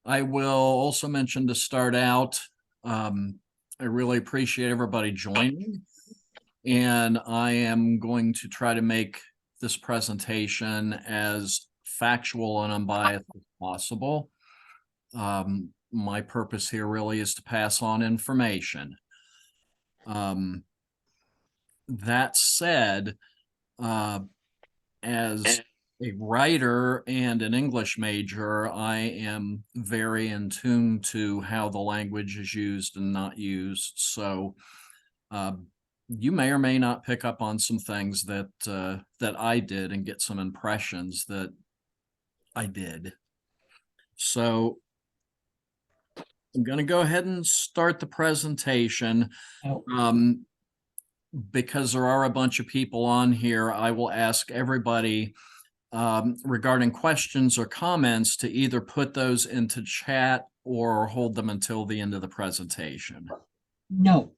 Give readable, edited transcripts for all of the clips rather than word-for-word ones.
I will also mention to start out, I really appreciate everybody joining, and I am going to try to make this presentation as factual and unbiased as possible. My purpose here really is to pass on information. That said, as a writer and an English major, I am very in tune to how the language is used and not used. So you may or may not pick up on some things that I did and get some impressions that I did. So I'm going to go ahead and start the presentation. Because there are a bunch of people on here, I will ask everybody regarding questions or comments to either put those into chat or hold them until the end of the presentation. No.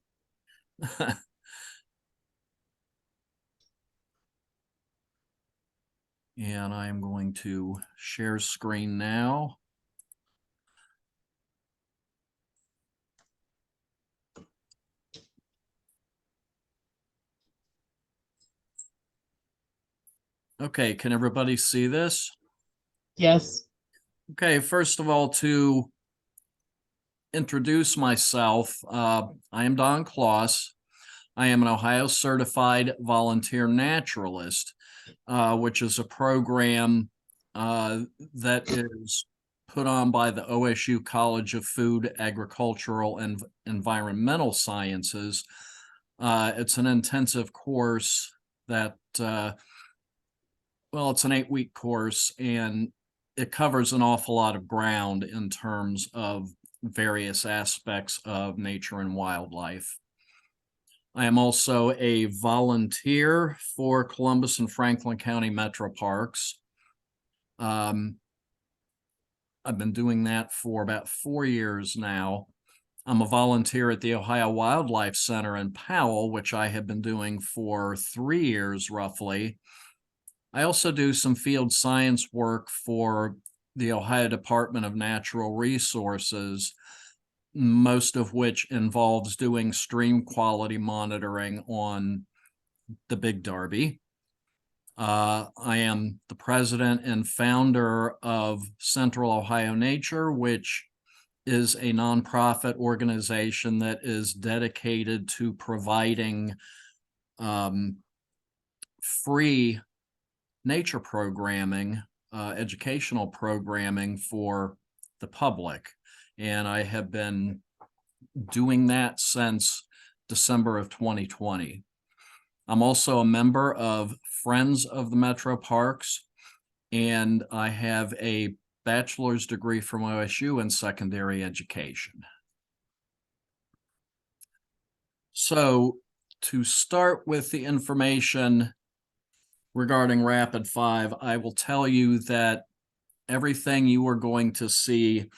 And I am going to share screen now. Okay, can everybody see this? Yes. Okay, first of all, to introduce myself, I am Don Kloss. I am an Ohio Certified Volunteer Naturalist, which is a program that is put on by the OSU College of Food, Agricultural, and Environmental Sciences. It's an intensive course that, well, it's an 8-week course, and it covers an awful lot of ground in terms of various aspects of nature and wildlife. I am also a volunteer for Columbus and Franklin County Metro Parks. I've been doing that for about 4 years now. I'm a volunteer at the Ohio Wildlife Center in Powell, which I have been doing for 3 years roughly. I also do some field science work for the Ohio Department of Natural Resources, most of which involves doing stream quality monitoring on the Big Darby. I am the president and founder of Central Ohio Nature, which is a nonprofit organization that is dedicated to providing free nature programming, educational programming for the public. And I have been doing that since December of 2020. I'm also a member of Friends of the Metro Parks, and I have a bachelor's degree from OSU in secondary education. So to start with the information regarding RAPID5, I will tell you that everything you are going to see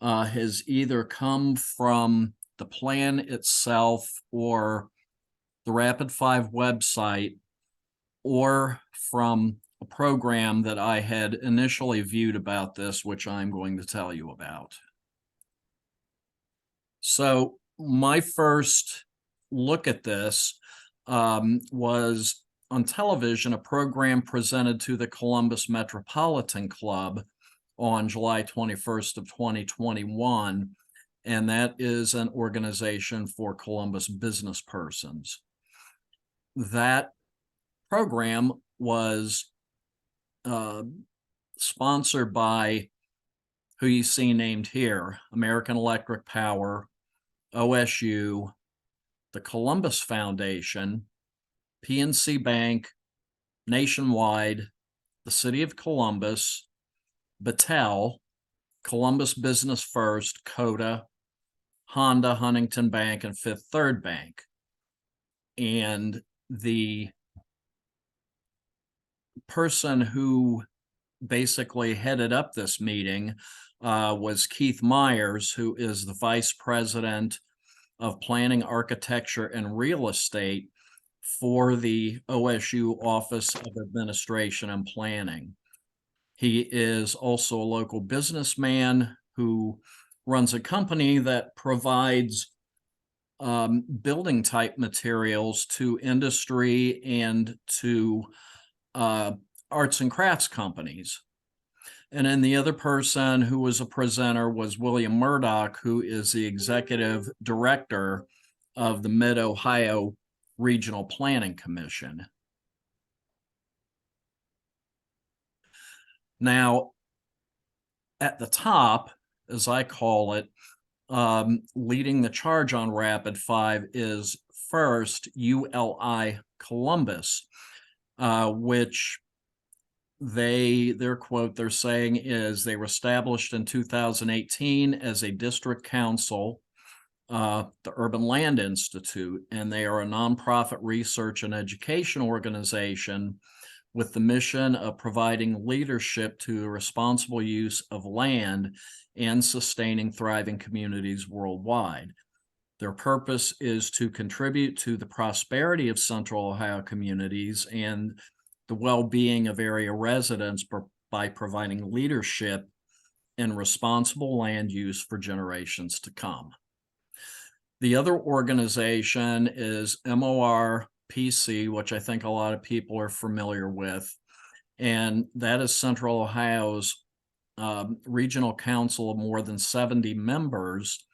has either come from the plan itself or the RAPID5 website, or from a program that I had initially viewed about this, which I'm going to tell you about. So my first look at this was on television, a program presented to the Columbus Metropolitan Club on July 21st of 2021, and that is an organization for Columbus business persons. That program was sponsored by who you see named here: American Electric Power, OSU, the Columbus Foundation, PNC Bank, Nationwide, the City of Columbus, Battelle, Columbus Business First, Coda, Honda, Huntington Bank, and Fifth Third Bank. And the person who basically headed up this meeting was Keith Myers, who is the vice president of planning, architecture, and real estate for the OSU Office of Administration and Planning. He is also a local businessman who runs a company that provides building type materials to industry and to arts and crafts companies. And then the other person who was a presenter was William Murdoch, who is the executive director of the Mid-Ohio Regional Planning Commission. Now, at the top, as I call it, leading the charge on RAPID5 is first ULI Columbus, which their quote they're saying is they were established in 2018 as a district council, the Urban Land Institute, and they are a nonprofit research and education organization with the mission of providing leadership to the responsible use of land and sustaining thriving communities worldwide. Their purpose is to contribute to the prosperity of Central Ohio communities and the well-being of area residents by providing leadership in responsible land use for generations to come. The other organization is MORPC, which I think a lot of people are familiar with, and that is Central Ohio's regional council of more than 70 members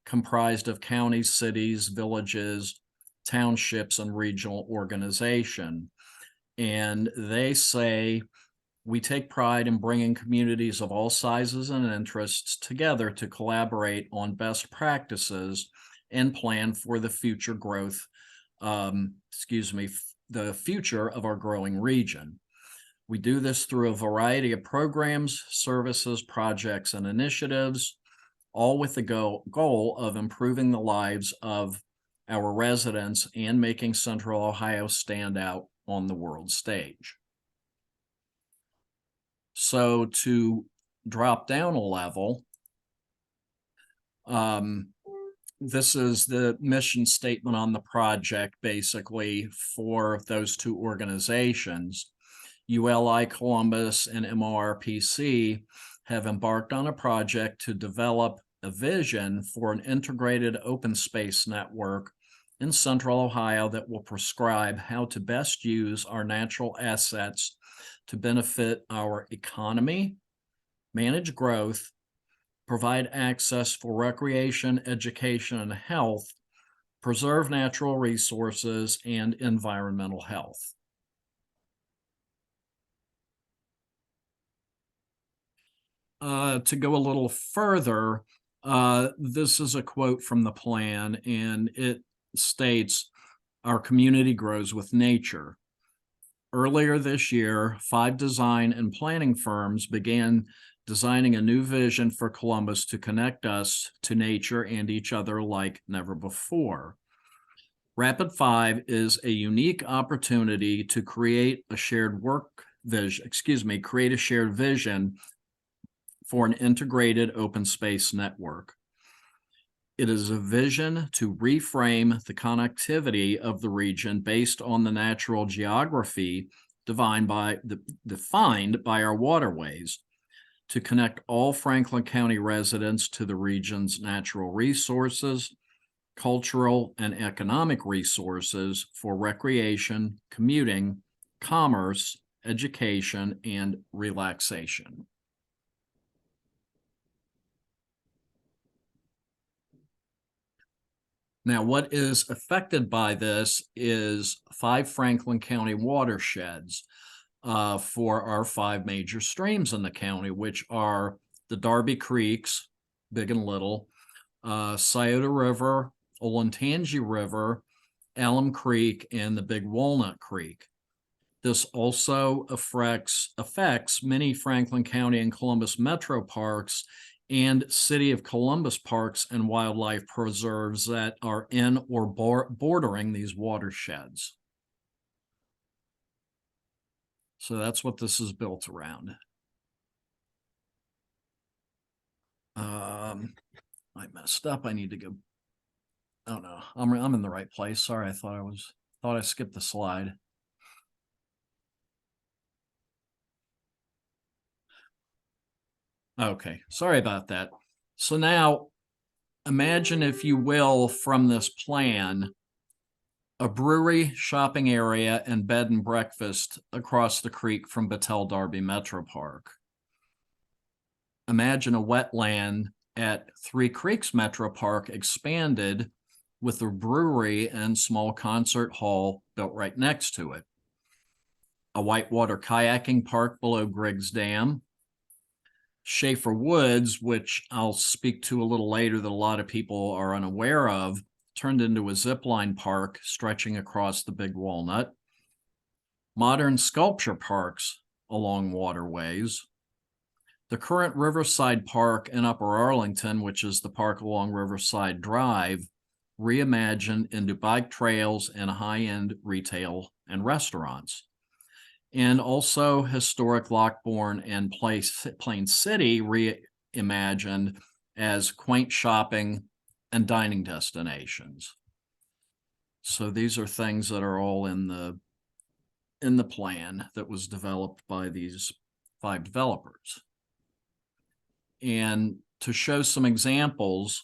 comprised of counties, cities, villages, townships, and regional organization. And they say, we take pride in bringing communities of all sizes and interests together to collaborate on best practices and plan for the future growth, the future of our growing region. We do this through a variety of programs, services, projects, and initiatives, all with the goal of improving the lives of our residents and making Central Ohio stand out on the world stage. So to drop down a level, this is the mission statement on the project, basically, for those two organizations. ULI Columbus and MORPC have embarked on a project to develop a vision for an integrated open space network in Central Ohio that will prescribe how to best use our natural assets to benefit our economy, manage growth, provide access for recreation, education, and health, preserve natural resources, and environmental health. To go a little further, this is a quote from the plan, and it states, "Our community grows with nature." Earlier this year, 5 design and planning firms began designing a new vision for Columbus to connect us to nature and each other like never before. RAPID5 is a unique opportunity to create a shared vision for an integrated open space network. It is a vision to reframe the connectivity of the region based on the natural geography defined by our waterways, to connect all Franklin County residents to the region's natural resources, cultural and economic resources for recreation, commuting, commerce, education, and relaxation. Now, what is affected by this is 5 Franklin County watersheds for our 5 major streams in the county, which are the Darby Creeks, Big and Little, Scioto River, Olentangy River, Elm Creek, and the Big Walnut Creek. This also affects many Franklin County and Columbus metro parks and City of Columbus parks and wildlife preserves that are in or bordering these watersheds. So that's what this is built around. I messed up. I need to go. Oh no, I'm in the right place. Sorry, I thought I skipped the slide. Okay, sorry about that. So now imagine, if you will, from this plan, a brewery, shopping area, and bed and breakfast across the creek from Battelle Darby Metro Park. Imagine a wetland at Three Creeks Metro Park expanded with a brewery and small concert hall built right next to it. A whitewater kayaking park below Griggs Dam. Schaefer Woods, which I'll speak to a little later that a lot of people are unaware of, turned into a zipline park stretching across the Big Walnut. Modern sculpture parks along waterways. The current Riverside Park in Upper Arlington, which is the park along Riverside Drive, reimagined into bike trails and high-end retail and restaurants. And also historic Lockbourne and Plain City reimagined as quaint shopping and dining destinations. So these are things that are all in the plan that was developed by these 5 developers. And to show some examples,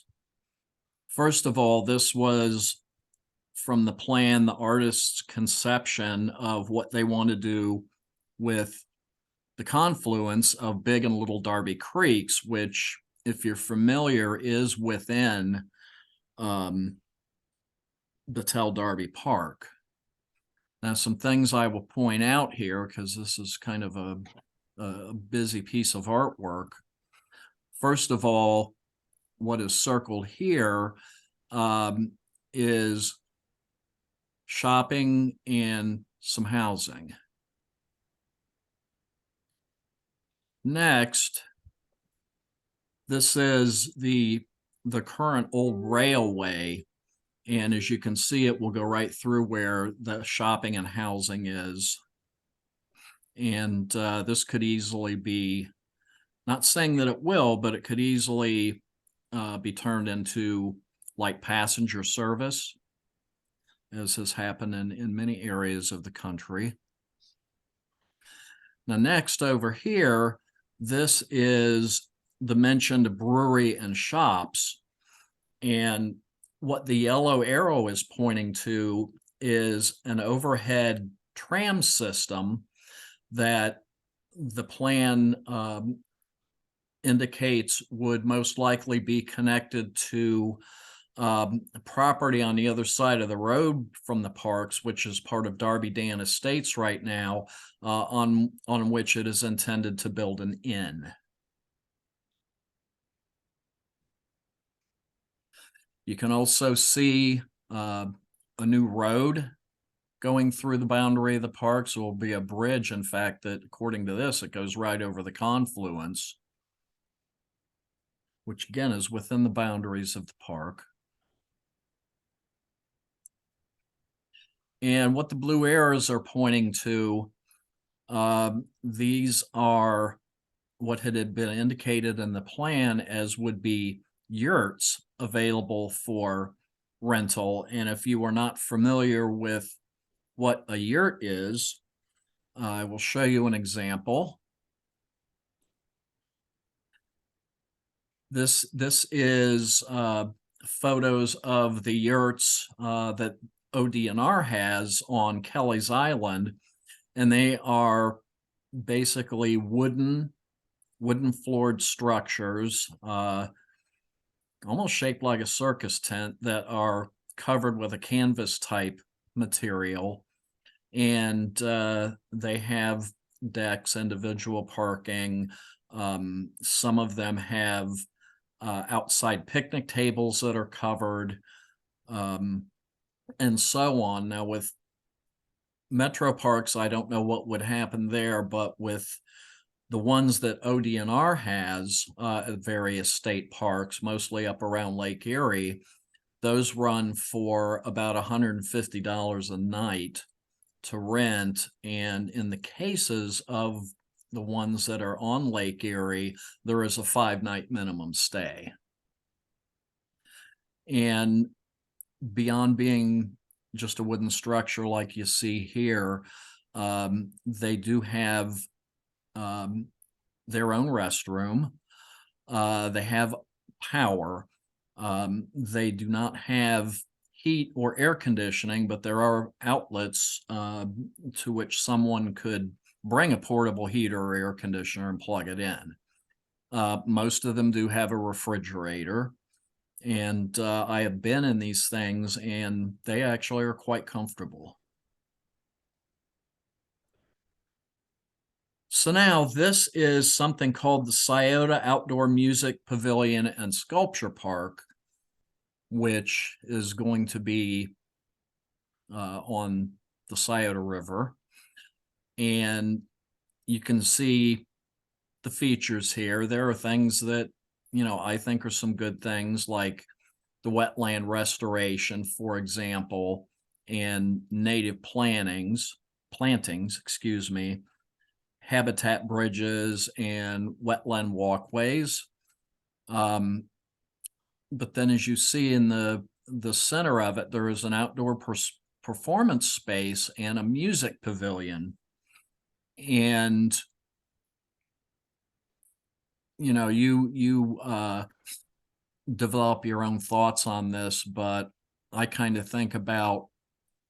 first of all, this was from the plan, the artist's conception of what they want to do with the confluence of Big and Little Darby Creeks, which, if you're familiar, is within Battelle Darby Park. Now, some things I will point out here, because this is kind of a busy piece of artwork. First of all, what is circled here is shopping and some housing. Next, this is the current old railway, and as you can see, it will go right through where the shopping and housing is. And this could easily be, not saying that it will, but it could easily be turned into light passenger service, as has happened in many areas of the country. Now, next over here, this is the mentioned brewery and shops. And what the yellow arrow is pointing to is an overhead tram system that the plan indicates would most likely be connected to property on the other side of the road from the parks, which is part of Darby Dan Estates right now, on which it is intended to build an inn. You can also see a new road going through the boundary of the parks. There will be a bridge, in fact, that, according to this, it goes right over the confluence, which again is within the boundaries of the park. And what the blue arrows are pointing to, these are what had been indicated in the plan as would be yurts available for rental. And if you are not familiar with what a yurt is, I will show you an example. This is photos of the yurts that ODNR has on Kelly's Island, and they are basically wooden floored structures, almost shaped like a circus tent, that are covered with a canvas type material, and they have decks, individual parking. Some of them have outside picnic tables that are covered, and so on. Now, with metro parks, I don't know what would happen there, but with the ones that ODNR has at various state parks, mostly up around Lake Erie, those run for about $150 a night to rent. And in the cases of the ones that are on Lake Erie, there is a 5-night minimum stay. And beyond being just a wooden structure like you see here, they do have their own restroom. They have power. They do not have heat or air conditioning, but there are outlets to which someone could bring a portable heater or air conditioner and plug it in. Most of them do have a refrigerator, and I have been in these things, and they actually are quite comfortable. So now this is something called the Scioto Outdoor Music Pavilion and Sculpture Park, which is going to be on the Scioto River. And you can see the features here. There are things that, I think are some good things, like the wetland restoration, for example, and native plantings, excuse me, habitat bridges and wetland walkways. But then as you see in the center of it, there is an outdoor performance space and a music pavilion. And you develop your own thoughts on this, but I kind of think about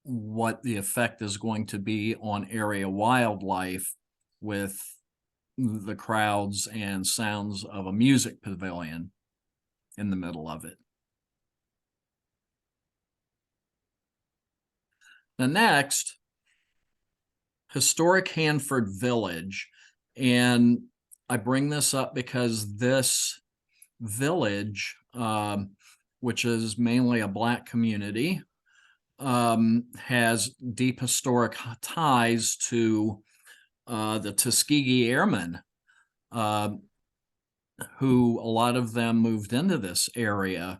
what the effect is going to be on area wildlife with the crowds and sounds of a music pavilion in the middle of it. The next, historic Hanford Village. And I bring this up because this village, which is mainly a Black community, has deep historic ties to the Tuskegee Airmen, who a lot of them moved into this area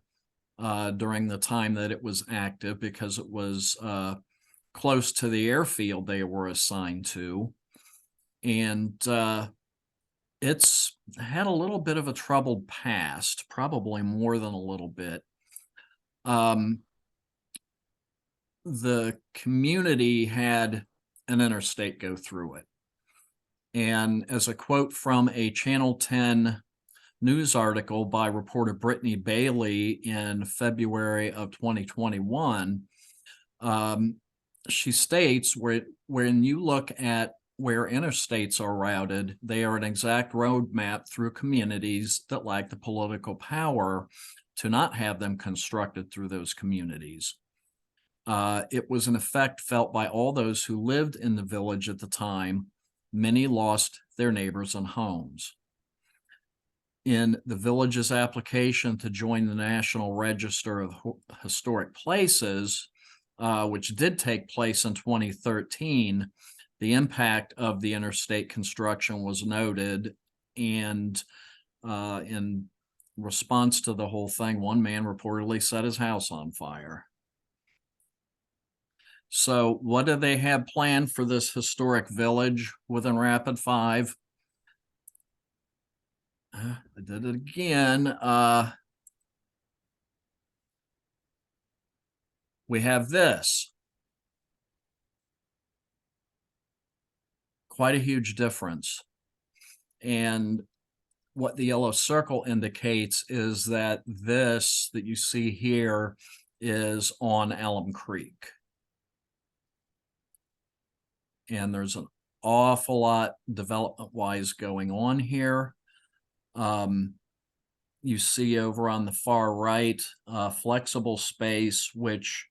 during the time that it was active, because it was close to the airfield they were assigned to. And it's had a little bit of a troubled past, probably more than a little bit. The community had an interstate go through it. And as a quote from a Channel 10 news article by reporter Brittany Bailey in February of 2021, she states, when you look at where interstates are routed, they are an exact roadmap through communities that lack the political power to not have them constructed through those communities. It was an effect felt by all those who lived in the village at the time. Many lost their neighbors and homes. In the village's application to join the National Register of Historic Places, which did take place in 2013, the impact of the interstate construction was noted. And in response to the whole thing, one man reportedly set his house on fire. So what do they have planned for this historic village within RAPID5? I did it again. We have this. Quite a huge difference. And what the yellow circle indicates is that this that you see here is on Alum Creek. And there's an awful lot development-wise going on here. You see over on the far right, flexible space, which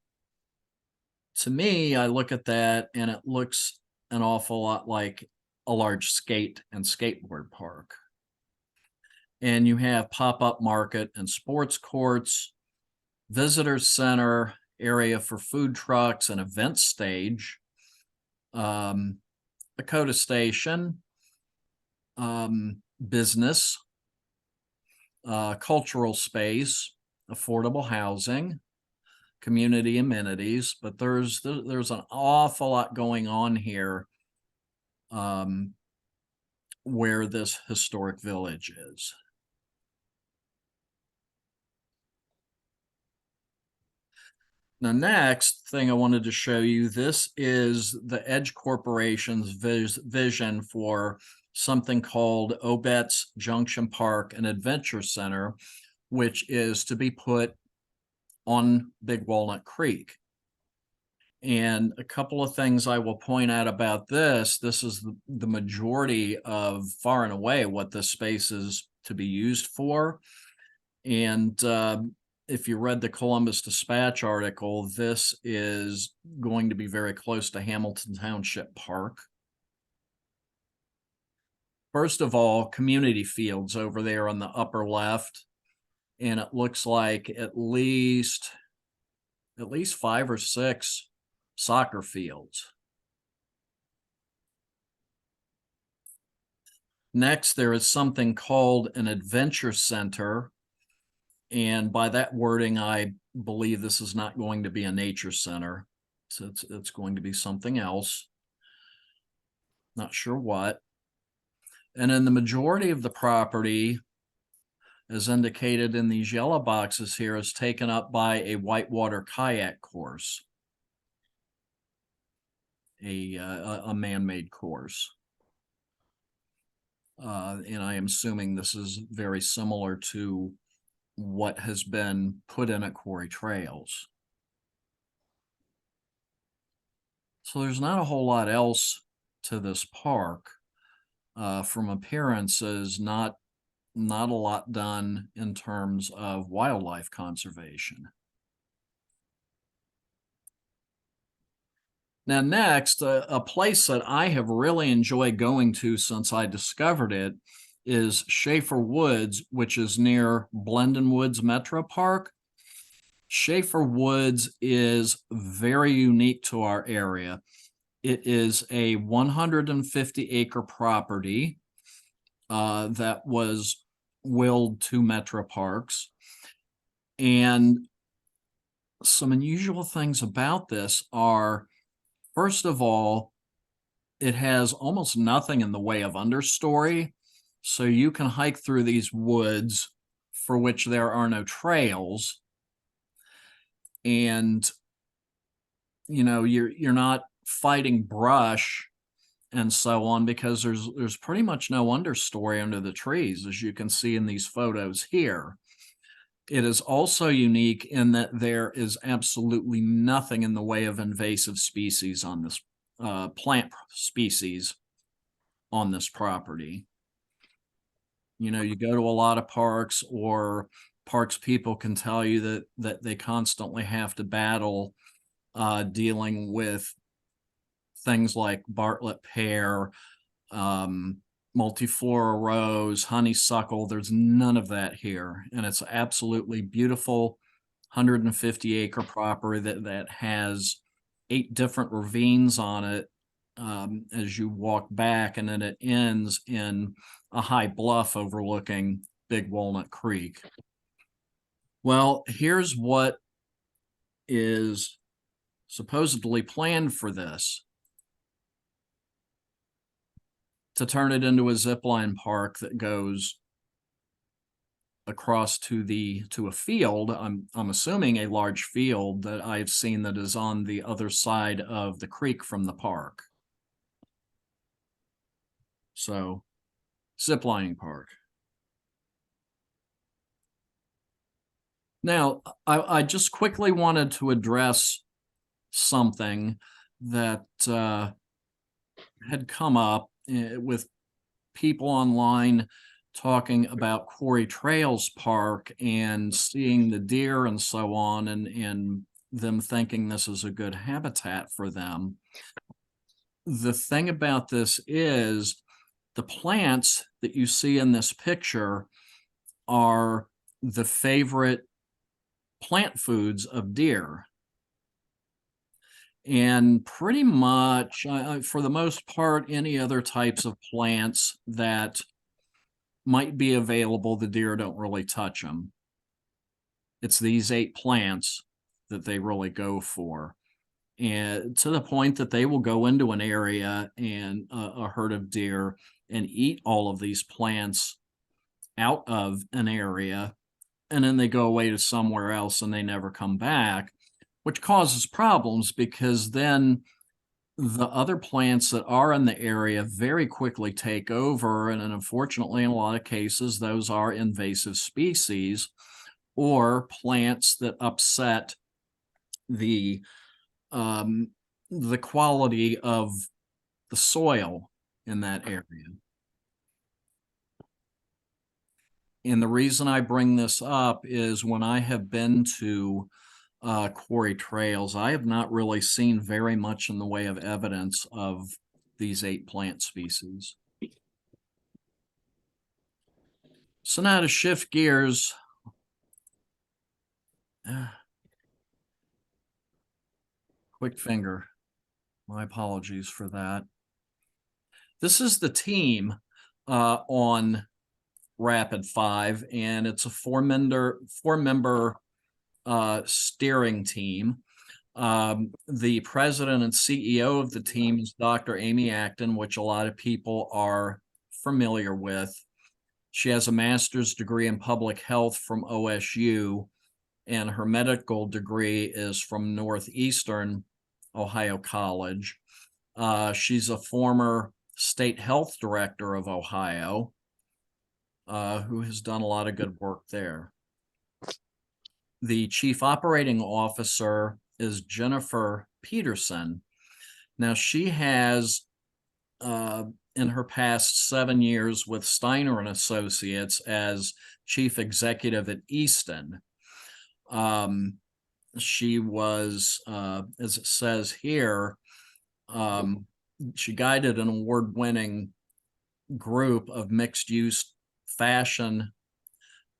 to me, I look at that and it looks an awful lot like a large skate and skateboard park. And you have pop-up market and sports courts, visitor center, area for food trucks, and event stage, Dakota Station, business, cultural space, affordable housing, community amenities. But there's an awful lot going on here where this historic village is. The next thing I wanted to show you, this is the Edge Corporation's vision for something called Obet's Junction Park and Adventure Center, which is to be put on Big Walnut Creek. And a couple of things I will point out about this. This is the majority of, far and away, what this space is to be used for. And if you read the Columbus Dispatch article, this is going to be very close to Hamilton Township Park. First of all, community fields over there on the upper left. And it looks like at least 5 or 6 soccer fields. Next, there is something called an adventure center. And by that wording, I believe this is not going to be a nature center. So it's going to be something else. Not sure what. And then the majority of the property, as indicated in these yellow boxes here, is taken up by a whitewater kayak course, a man-made course. And I am assuming this is very similar to what has been put in at Quarry Trails. So there's not a whole lot else to this park. From appearances, not a lot done in terms of wildlife conservation. Now, next, a place that I have really enjoyed going to since I discovered it is Schaefer Woods, which is near Blendon Woods Metro Park. Schaefer Woods is very unique to our area. It is a 150-acre property that was willed to Metro Parks. And some unusual things about this are, first of all, it has almost nothing in the way of understory. So you can hike through these woods for which there are no trails. And, you know, you're not fighting brush and so on, because there's pretty much no understory under the trees, as you can see in these photos here. It is also unique in that there is absolutely nothing in the way of invasive species on this plant species on this property. You know, you go to a lot of parks, or parks people can tell you that they constantly have to battle dealing with things like Bartlett pear, multiflora rose, honeysuckle. There's none of that here. And it's absolutely beautiful 150-acre property that has 8 different ravines on it as you walk back, and then it ends in a high bluff overlooking Big Walnut Creek. Well, here's what is supposedly planned for this: to turn it into a zipline park that goes across to a field. I'm assuming a large field that I've seen that is on the other side of the creek from the park. So, ziplining park. Now, I just quickly wanted to address something that had come up with people online talking about Quarry Trails Park and seeing the deer and so on, and them thinking this is a good habitat for them. The thing about this is the plants that you see in this picture are the favorite plant foods of deer. And pretty much, for the most part, any other types of plants that might be available, the deer don't really touch them. It's these 8 plants that they really go for. And to the point that they will go into an area and a herd of deer and eat all of these plants out of an area, and then they go away to somewhere else and they never come back, which causes problems, because then the other plants that are in the area very quickly take over. And unfortunately, in a lot of cases, those are invasive species, or plants that upset the quality of the soil in that area. And the reason I bring this up is when I have been to quarry trails, I have not really seen very much in the way of evidence of these 8 plant species. So now to shift gears, quick finger, my apologies for that. This is the team on RAPID5, and it's a four-member steering team. The president and CEO of the team is Dr. Amy Acton, which a lot of people are familiar with. She has a master's degree in public health from OSU, and her medical degree is from Northeastern Ohio College. She's a former state health director of Ohio, who has done a lot of good work there. The chief operating officer is Jennifer Peterson. Now, she has, in her past 7 years with Steiner and Associates as chief executive at Easton. She was, as it says here, she guided an award-winning group of mixed-use fashion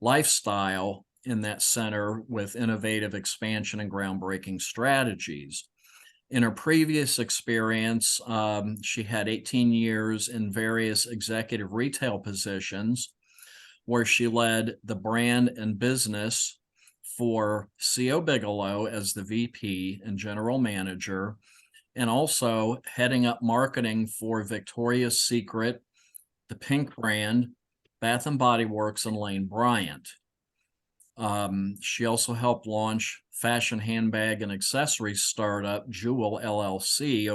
lifestyle in that center with innovative expansion and groundbreaking strategies. In her previous experience, she had 18 years in various executive retail positions where she led the brand and business for C.O. Bigelow as the VP and general manager, and also heading up marketing for Victoria's Secret, the Pink brand, Bath and Body Works, and Lane Bryant. She also helped launch fashion handbag and accessories startup Jewel LLC,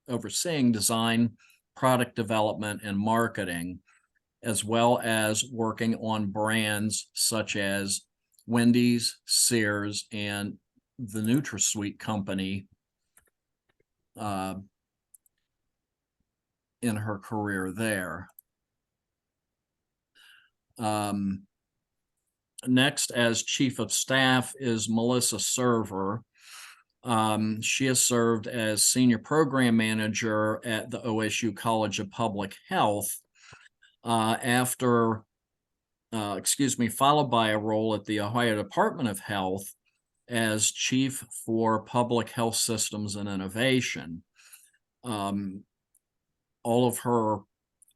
overseeing design, product development, and marketing, as well as working on brands such as Wendy's, Sears, and the NutraSweet company in her career there. Next, as chief of staff, is Melissa Server. She has served as senior program manager at the OSU College of Public Health followed by a role at the Ohio Department of Health as chief for public health systems and innovation. All of her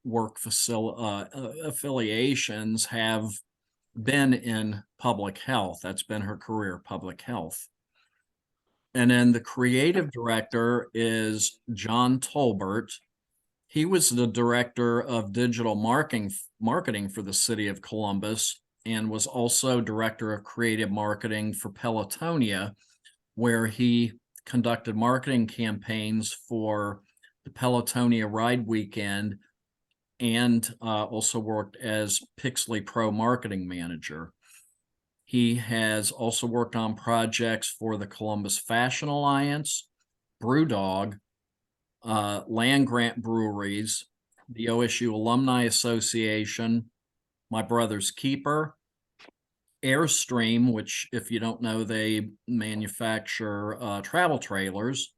work affiliations have been in public health. That's been her career, public health. And then the creative director is John Tolbert. He was the director of digital marketing for the city of Columbus and was also director of creative marketing for Pelotonia, where he conducted marketing campaigns for the Pelotonia Ride Weekend and also worked as Pixley Pro marketing manager. He has also worked on projects for the Columbus Fashion Alliance, Brewdog, Land Grant Breweries, the OSU Alumni Association, My Brother's Keeper, Airstream, which, if you don't know, they manufacture travel trailers,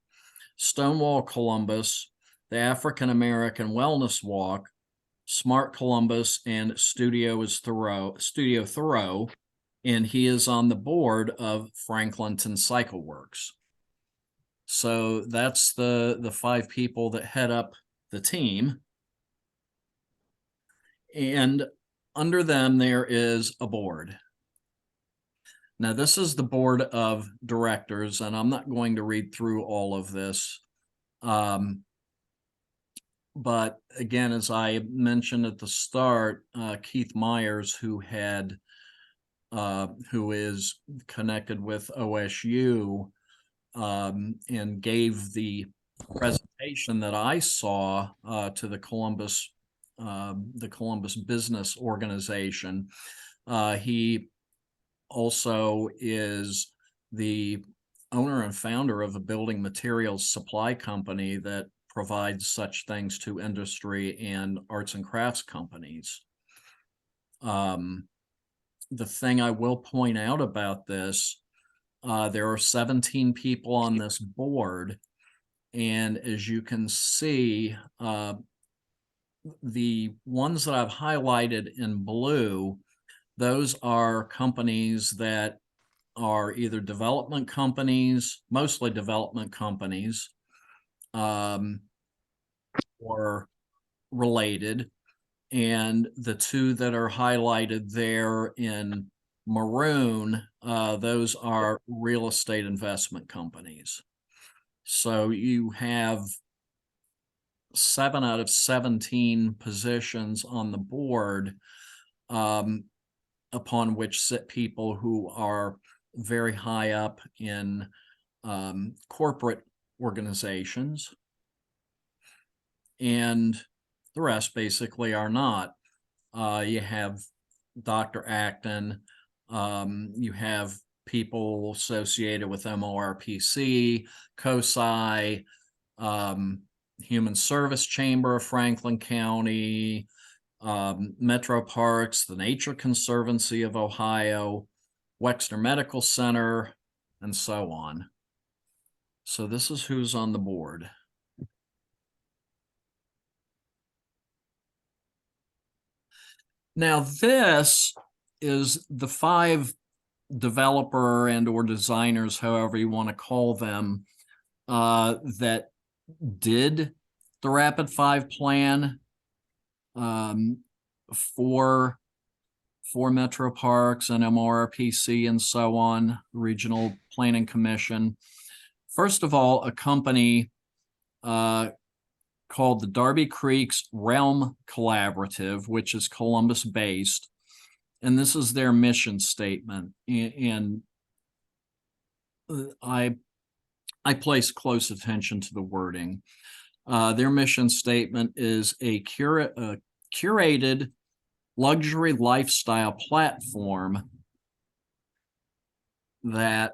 Stonewall Columbus, the African American Wellness Walk, Smart Columbus, and Studio Thoreau, and he is on the board of Franklinton Cycle Works. So that's the 5 people that head up the team. And under them, there is a board. Now, this is the board of directors, and I'm not going to read through all of this. But again, as I mentioned at the start, Keith Myers, who is connected with OSU, and gave the presentation that I saw to the Columbus Business Organization. He also is the owner and founder of a building materials supply company that provides such things to industry and arts and crafts companies. The thing I will point out about this, there are 17 people on this board, and as you can see, the ones that I've highlighted in blue, those are companies that are either development companies, mostly development companies, or related. And the two that are highlighted there in maroon, those are real estate investment companies. So you have 7 out of 17 positions on the board, upon which sit people who are very high up in corporate organizations, and the rest basically are not. You have Dr. Acton, you have people associated with MORPC, COSI, Human Service Chamber of Franklin County, Metro Parks, the Nature Conservancy of Ohio, Wexner Medical Center, and so on. So this is who's on the board. Now this is the 5 developer and or designers, however you want to call them, that did the RAPID5 plan for Metro Parks and MORPC and so on, Regional Planning Commission. First of all, a company called the Darby Creek's Realm Collaborative, which is Columbus-based, and this is their mission statement. And I place close attention to the wording. Their mission statement is a curated luxury lifestyle platform that,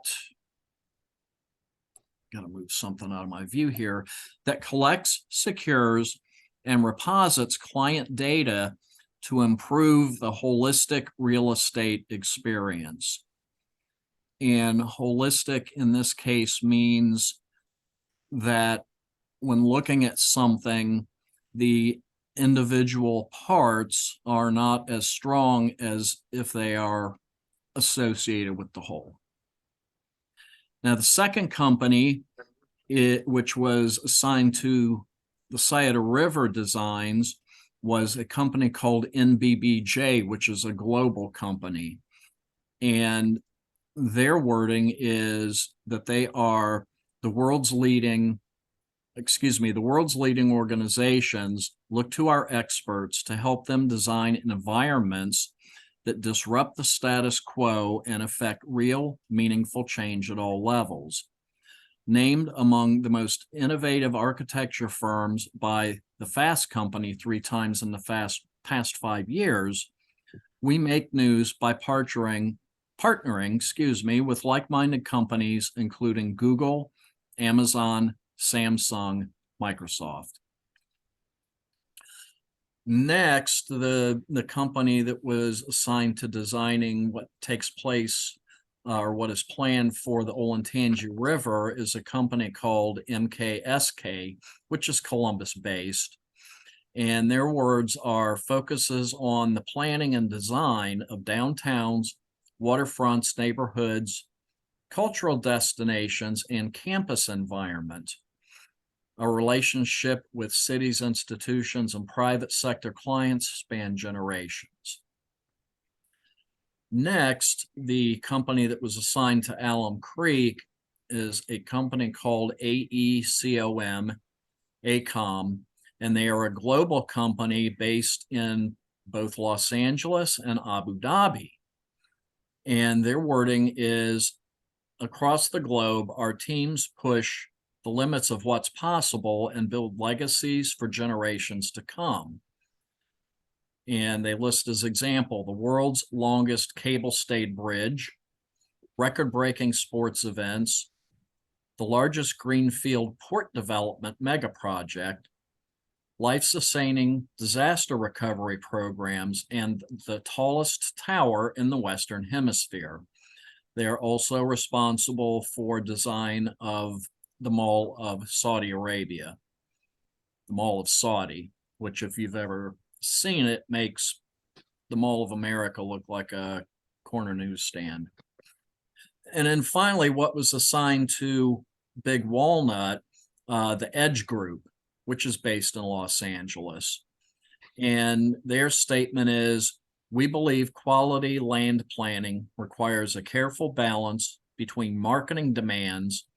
got to move something out of my view here, that collects, secures, and reposits client data to improve the holistic real estate experience. And holistic in this case means that when looking at something, the individual parts are not as strong as if they are associated with the whole. Now, the second company, which was assigned to the Sayada River Designs, was a company called NBBJ, which is a global company. And their wording is that they are the world's leading organizations look to our experts to help them design environments that disrupt the status quo and affect real, meaningful change at all levels. Named among the most innovative architecture firms by the Fast Company 3 times in the past 5 years, we make news by partnering, with like-minded companies including Google, Amazon, Samsung, Microsoft. Next, the company that was assigned to designing what takes place or what is planned for the Olentangy River is a company called MKSK, which is Columbus-based. And their words are focuses on the planning and design of downtowns, waterfronts, neighborhoods, cultural destinations, and campus environment. Our relationship with cities, institutions, and private sector clients span generations. Next, the company that was assigned to Alum Creek is a company called AECOM, and they are a global company based in both Los Angeles and Abu Dhabi. And their wording is, across the globe, our teams push the limits of what's possible and build legacies for generations to come. And they list as example the world's longest cable-stayed bridge, record-breaking sports events, the largest greenfield port development mega project, life-sustaining disaster recovery programs, and the tallest tower in the Western Hemisphere. They're also responsible for design of the Mall of Saudi Arabia, the Mall of Saudi, which if you've ever seen it, makes the Mall of America look like a corner newsstand. And then finally, what was assigned to Big Walnut, the Edge Group, which is based in Los Angeles. And their statement is, we believe quality land planning requires a careful balance between marketing demands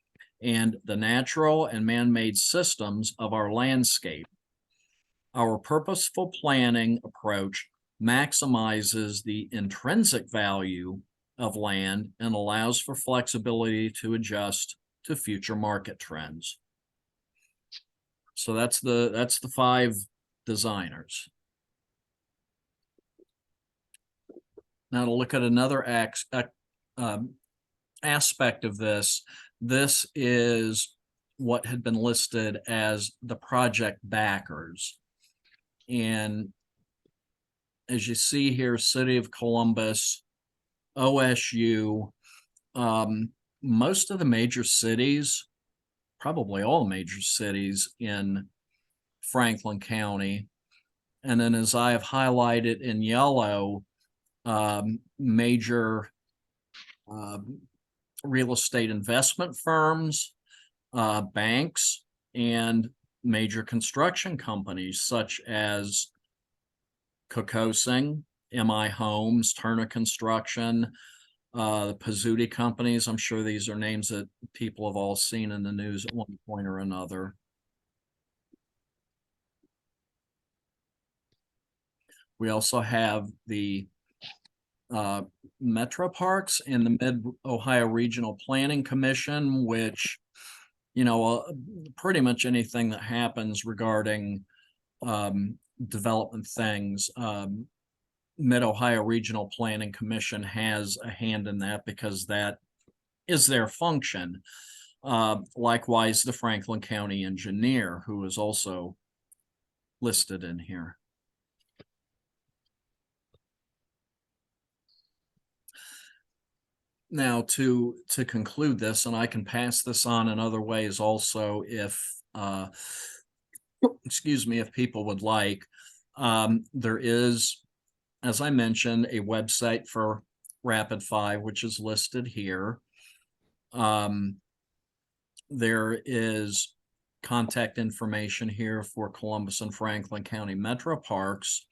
and the natural and man-made systems of our landscape. Our purposeful planning approach maximizes the intrinsic value of land and allows for flexibility to adjust to future market trends. So that's the 5 designers. Now to look at another aspect of this, this is what had been listed as the project backers. And as you see here, City of Columbus, OSU, most of the major cities, probably all major cities in Franklin County. And then as I have highlighted in yellow, major real estate investment firms, banks, and major construction companies such as Kokosing, MI Homes, Turner Construction, the Pizzuti companies. I'm sure these are names that people have all seen in the news at one point or another. We also have the Metro Parks and the Mid-Ohio Regional Planning Commission, which, pretty much anything that happens regarding development things, Mid-Ohio Regional Planning Commission has a hand in that because that is their function. Likewise, the Franklin County Engineer, who is also listed in here. Now, to conclude this, and I can pass this on in other ways also if, excuse me, if people would like, there is, as I mentioned, a website for RAPID5, which is listed here. There is contact information here for Columbus and Franklin County Metro Parks,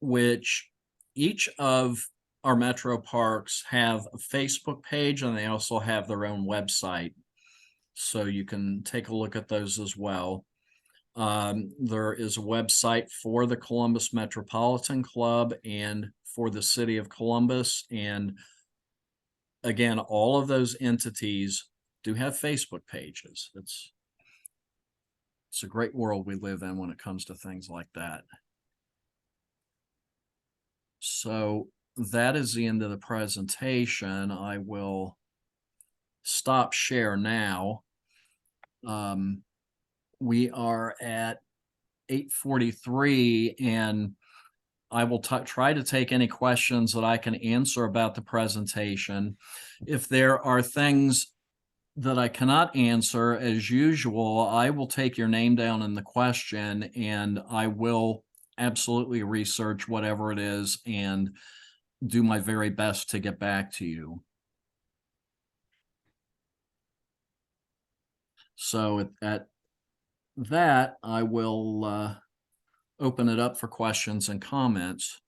which each of our metro parks have a Facebook page, and they also have their own website. So you can take a look at those as well. There is a website for the Columbus Metropolitan Club and for the City of Columbus. And again, all of those entities do have Facebook pages. It's a great world we live in when it comes to things like that. So that is the end of the presentation. I will stop share now. We are at 8:43, and I will try to take any questions that I can answer about the presentation. If there are things that I cannot answer, as usual, I will take your name down in the question, and I will absolutely research whatever it is and do my very best to get back to you. So at that, I will open it up for questions and comments.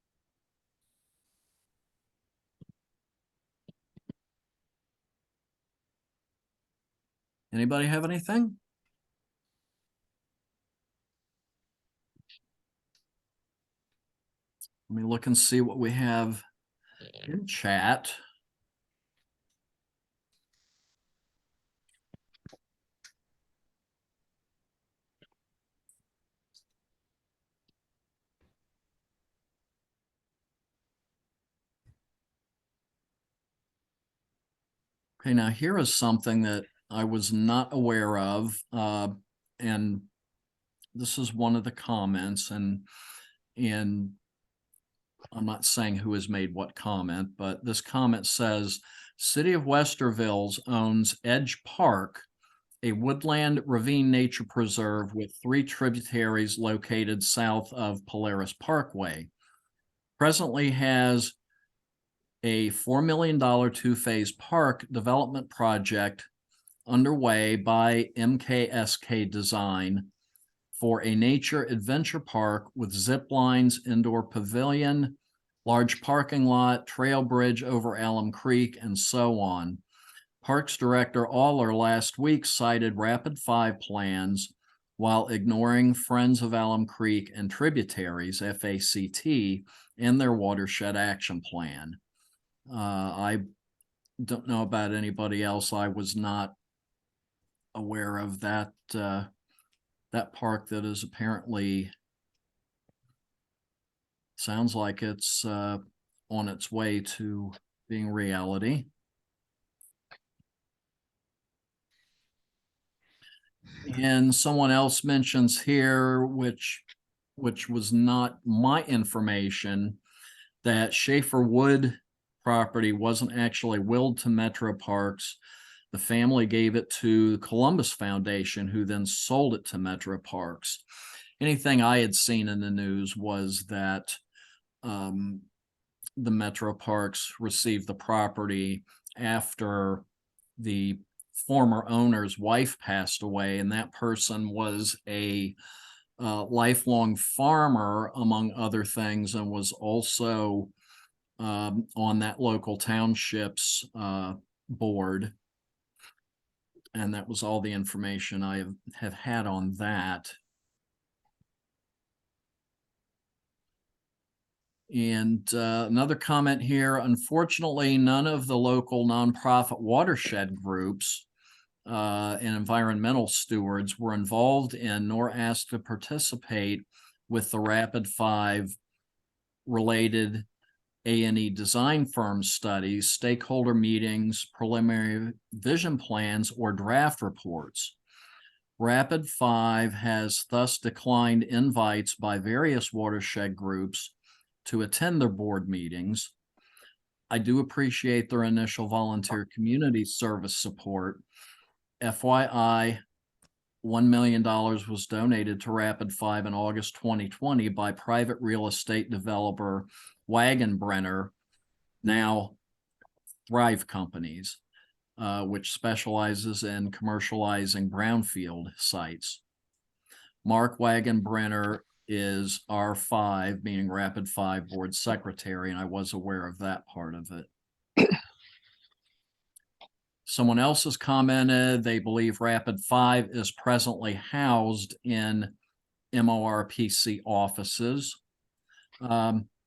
Anybody have anything? Let me look and see what we have in chat. Okay, now here is something that I was not aware of, and this is one of the comments, and I'm not saying who has made what comment, but this comment says, City of Westerville owns Edge Park, a woodland ravine nature preserve with 3 tributaries located south of Polaris Parkway. Presently has a $4 million 2-phase park development project underway by MKSK Design for a nature adventure park with zip lines, indoor pavilion, large parking lot, trail bridge over Alum Creek, and so on. Parks Director Aller last week cited RAPID5 plans while ignoring Friends of Alum Creek and Tributaries, FACT, and their watershed action plan. I don't know about anybody else. I was not aware of that that park that is apparently sounds like it's on its way to being reality. And someone else mentions here, which was not my information, that Schaefer Wood property wasn't actually willed to Metro Parks. The family gave it to the Columbus Foundation, who then sold it to Metro Parks. Anything I had seen in the news was that the Metro Parks received the property after the former owner's wife passed away, and that person was a lifelong farmer, among other things, and was also on that local township's board. And that was all the information I have had on that. And another comment here, unfortunately, none of the local nonprofit watershed groups and environmental stewards were involved in nor asked to participate with the RAPID5 related A&E design firm studies, stakeholder meetings, preliminary vision plans, or draft reports. RAPID5 has thus declined invites by various watershed groups to attend their board meetings. I do appreciate their initial volunteer community service support. FYI, $1 million was donated to RAPID5 in August 2020 by private real estate developer Wagenbrenner, now Thrive Companies, which specializes in commercializing brownfield sites. Mark Wagenbrenner is R5, meaning RAPID5 board secretary, and I was aware of that part of it. Someone else has commented they believe RAPID5 is presently housed in MORPC offices.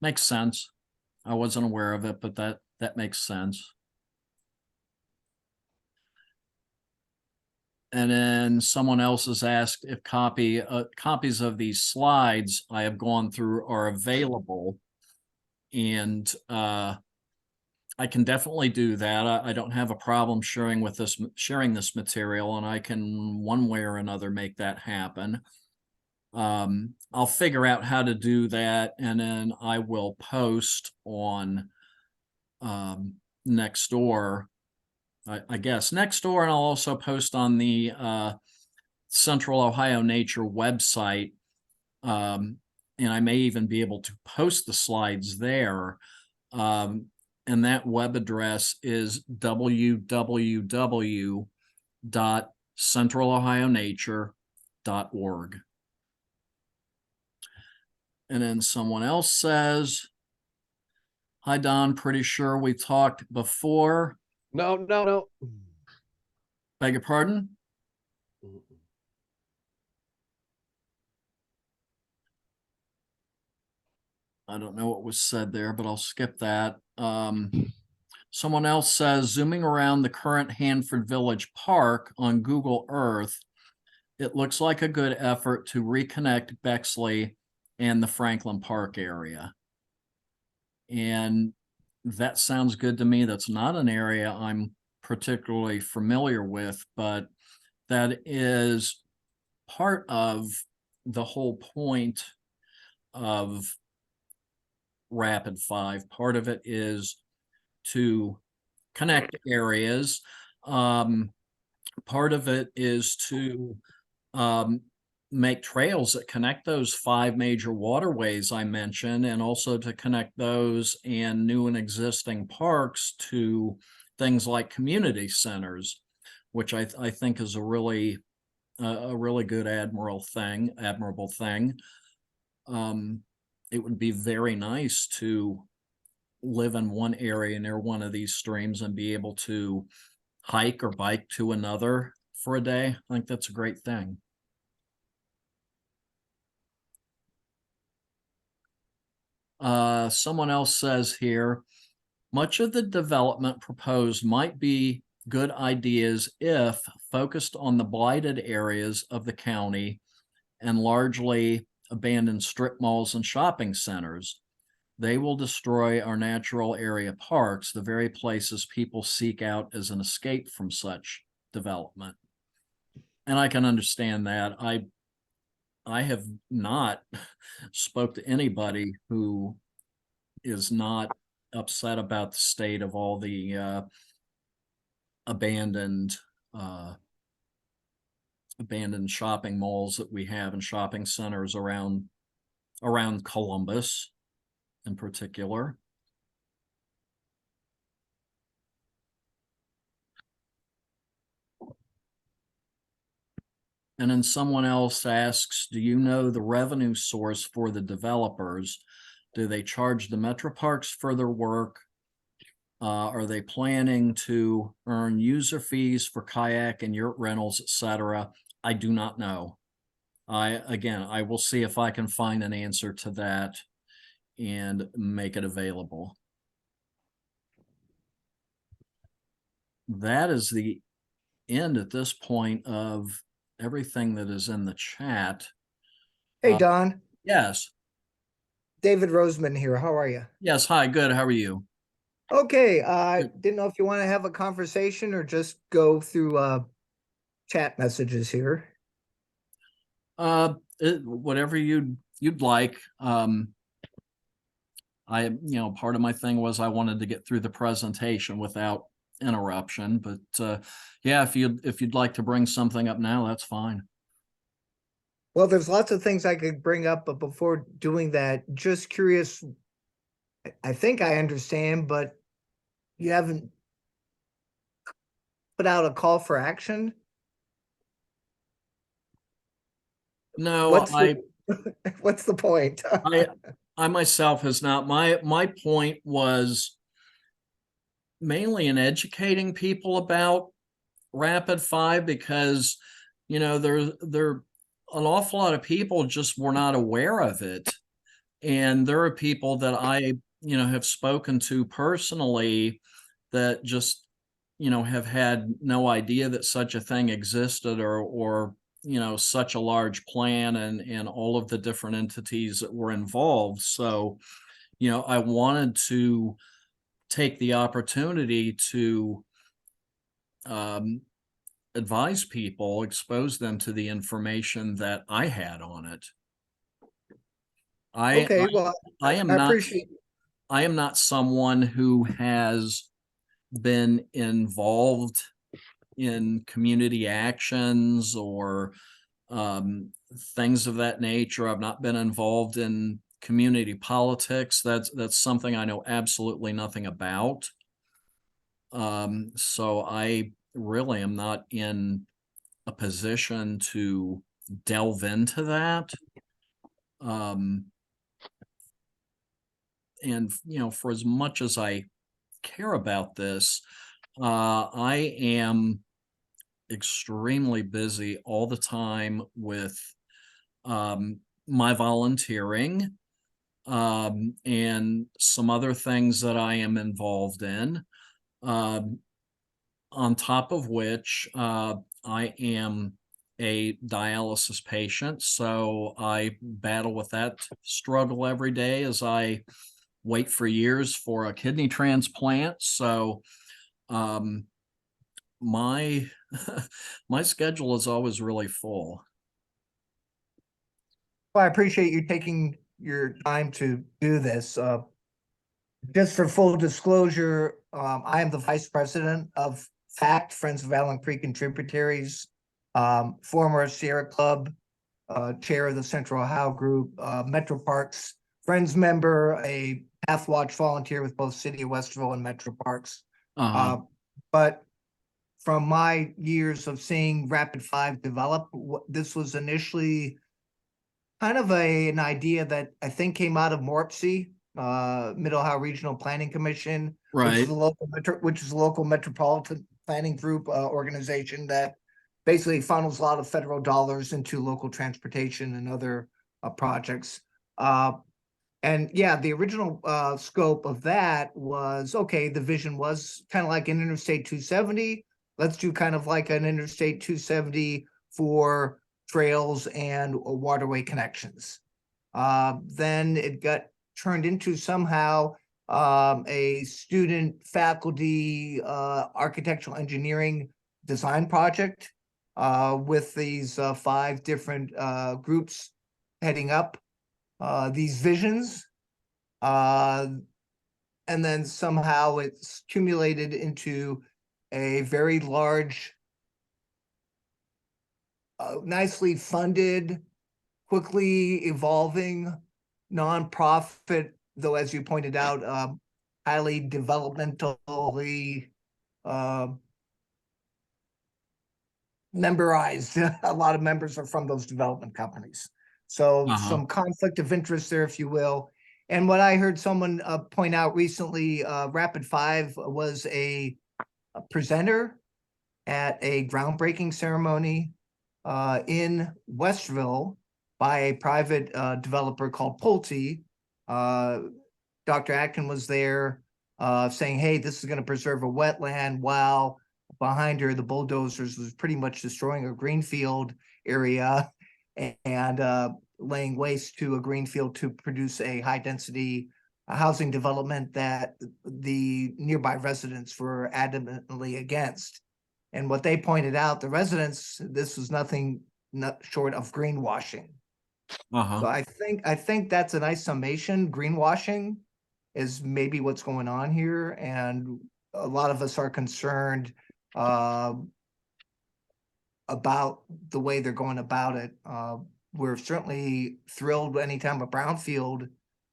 Makes sense. I wasn't aware of it, but that makes sense. And then someone else has asked if copies of these slides I have gone through are available. And I can definitely do that. I don't have a problem sharing this material, and I can one way or another make that happen. I'll figure out how to do that, and then I will post on Nextdoor. I guess Nextdoor, and I'll also post on the Central Ohio Nature website, and I may even be able to post the slides there. And that web address is www.centralohionature.org. And then someone else says, hi, Don, pretty sure we talked before. No. Beg your pardon? I don't know what was said there, but I'll skip that. Someone else says, zooming around the current Hanford Village Park on Google Earth, it looks like a good effort to reconnect Bexley and the Franklin Park area. And that sounds good to me. That's not an area I'm particularly familiar with, but that is part of the whole point of RAPID5. Part of it is to connect areas. Part of it is to make trails that connect those 5 major waterways I mentioned, and also to connect those and new and existing parks to things like community centers, which I think is a really good admirable thing. It would be very nice to live in one area near one of these streams and be able to hike or bike to another for a day. I think that's a great thing. Someone else says here, much of the development proposed might be good ideas if focused on the blighted areas of the county and largely abandoned strip malls and shopping centers. They will destroy our natural area parks, the very places people seek out as an escape from such development. And I can understand that. I have not spoke to anybody who is not upset about the state of all the abandoned abandoned shopping malls that we have and shopping centers around Columbus in particular. And then someone else asks, do you know the revenue source for the developers? Do they charge the Metro Parks for their work? Are they planning to earn user fees for kayak and yurt rentals, etc.? I do not know. I will see if I can find an answer to that and make it available. That is the end at this point of everything that is in the chat. Hey, Don. Yes. David Roseman here. How are you? Yes. Hi. Good. How are you? Okay. Didn't know if you want to have a conversation or just go through chat messages here. Whatever you'd like. Part of my thing was I wanted to get through the presentation without interruption, but yeah, if you'd like to bring something up now, that's fine. Well, there's lots of things I could bring up, but before doing that, just curious, I think I understand, but you haven't put out a call for action? No, what's the point? I myself has not. My point was mainly in educating people about RAPID5, because there an awful lot of people just were not aware of it. And there are people that I, have spoken to personally that just, have had no idea that such a thing existed, or such a large plan and all of the different entities that were involved. So, I wanted to take the opportunity to advise people, expose them to the information that I had on it. Okay, well, I am I not appreciate. I am not someone who has been involved in community actions or things of that nature. I've not been involved in community politics. That's something I know absolutely nothing about. So I really am not in a position to delve into that. And for as much as I care about this, I am extremely busy all the time with my volunteering and some other things that I am involved in. On top of which, I am a dialysis patient, so I battle with that struggle every day as I wait for years for a kidney transplant. So my my schedule is always really full. Well, I appreciate you taking your time to do this. Just for full disclosure, I am the vice president of FACT, Friends of Allen Creek and Tributaries, former Sierra Club, chair of the Central Ohio Group, Metro Parks Friends member, a Path Watch volunteer with both City of Westerville and Metro Parks. Uh-huh. But from my years of seeing RAPID5 develop, this was initially kind of an idea that I think came out of MORPC, Mid Ohio Regional Planning Commission, which is Right. a local metropolitan planning group organization that basically funnels a lot of federal dollars into local transportation and other projects. And yeah, the original scope of that was, okay, the vision was kind of like an Interstate 270. Let's do kind of like an Interstate 270 for trails and waterway connections. Then it got turned into somehow a student faculty architectural engineering design project with these 5 different groups heading up these visions. And then somehow it's accumulated into a very large, nicely funded, quickly evolving nonprofit, though, as you pointed out, highly developmentally memberized. A lot of members are from those development companies. So Uh-huh. some conflict of interest there, if you will. And what I heard someone point out recently, RAPID5 was a presenter at a groundbreaking ceremony in Westville by a private developer called Pulte. Dr. Atkin was there saying, hey, this is going to preserve a wetland, while behind her, the bulldozers was pretty much destroying a greenfield area and laying waste to a greenfield to produce a high density housing development that the nearby residents were adamantly against. And what they pointed out, the residents, this was nothing not short of greenwashing. Uh-huh. So I think that's a nice summation. Greenwashing is maybe what's going on here, and a lot of us are concerned about the way they're going about it. We're certainly thrilled anytime a brownfield,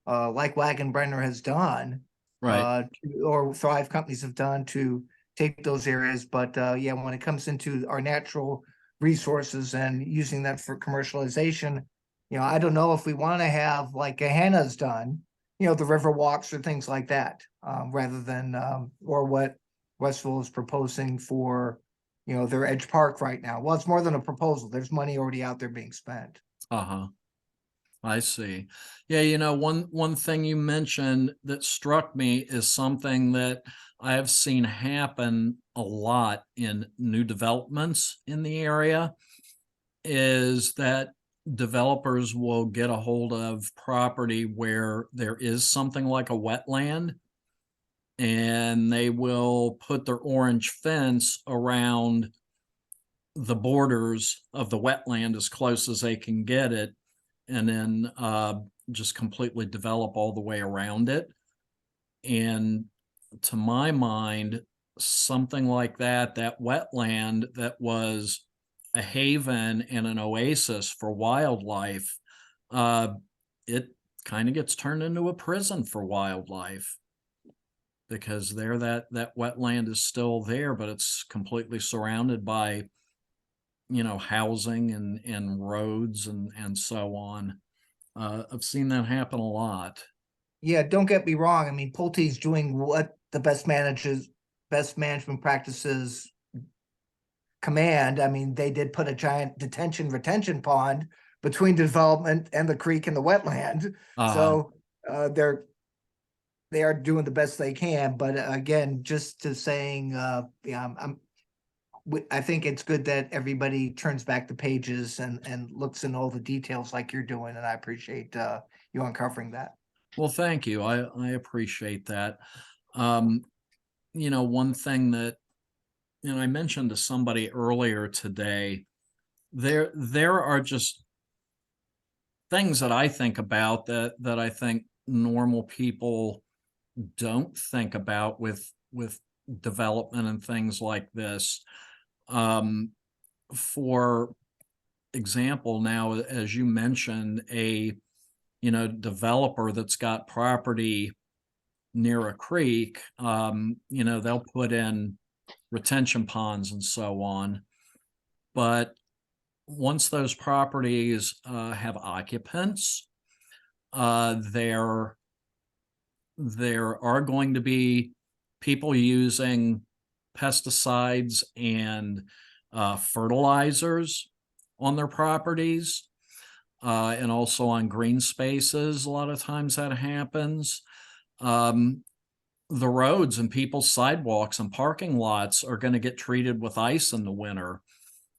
like Wagenbrenner has done, Right. or Thrive companies have done, to take those areas. But yeah, when it comes into our natural resources and using that for commercialization, I don't know if we want to have, like Hannah's done, the river walks or things like that, rather than or what Westville is proposing for their Edge Park right now. Well, it's more than a proposal. There's money already out there being spent. Uh-huh. I see. Yeah, one thing you mentioned that struck me is something that I have seen happen a lot in new developments in the area, is that developers will get a hold of property where there is something like a wetland, and they will put their orange fence around the borders of the wetland as close as they can get it, and then just completely develop all the way around it. And to my mind, something like that wetland that was a haven and an oasis for wildlife, uh, it kind of gets turned into a prison for wildlife, because that wetland is still there, but it's completely surrounded by housing and roads and so on. I've seen that happen a lot. Yeah, don't get me wrong. I mean, Pulte's doing what the best management practices command. I mean, they did put a giant retention pond between development and the creek and the wetland. Uh-huh. So they are doing the best they can. But again, just to saying, yeah, I think it's good that everybody turns back the pages and looks in all the details like you're doing, and I appreciate you uncovering that. Well, thank you. I appreciate that. One thing that I mentioned to somebody earlier today, there are just things that I think about that I think normal people don't think about with development and things like this. Um, for example, now, as you mentioned, a developer that's got property near a creek, they'll put in retention ponds and so on. But once those properties have occupants, there are going to be people using pesticides and fertilizers on their properties, and also on green spaces. A lot of times that happens. The roads and people's sidewalks and parking lots are going to get treated with ice in the winter.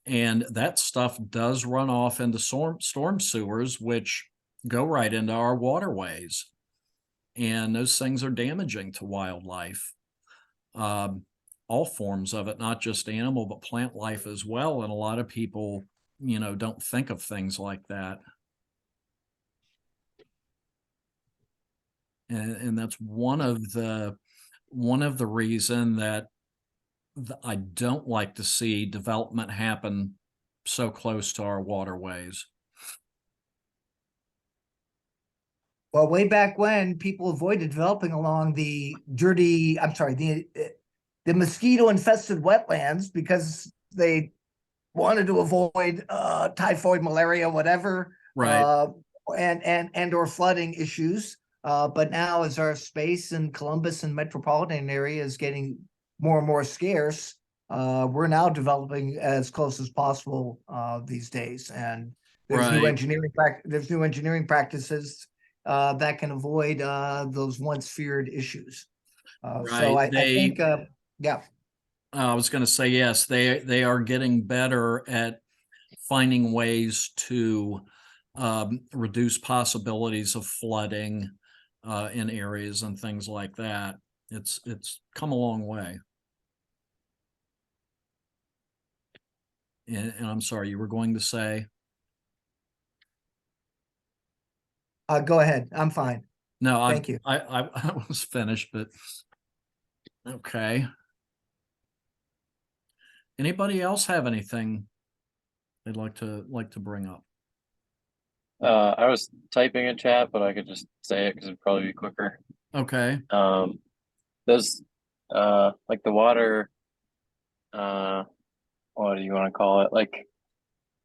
And that stuff does run off into storm sewers, which go right into our waterways. And those things are damaging to wildlife. All forms of it, not just animal, but plant life as well. And a lot of people, don't think of things like that. And that's one of the reason that I don't like to see development happen so close to our waterways. Well, way back when, people avoided developing along the mosquito infested wetlands because they wanted to avoid typhoid, malaria, whatever, Right. And or flooding issues. But now, as our space in Columbus and metropolitan area is getting more and more scarce, we're now developing as close as possible these days. And there's new Right. engineering practices that can avoid those once feared issues. So Right. I think, yeah. I was going to say, yes, they are getting better at finding ways to reduce possibilities of flooding in areas and things like that. It's come a long way. And I'm sorry, you were going to say? Go ahead. I'm fine. No, Thank you. I was finished, but okay. Anybody else have anything they'd like to bring up? I was typing in chat, but I could just say it because it'd probably be quicker. Okay. Those like the water, what do you want to call it? Like,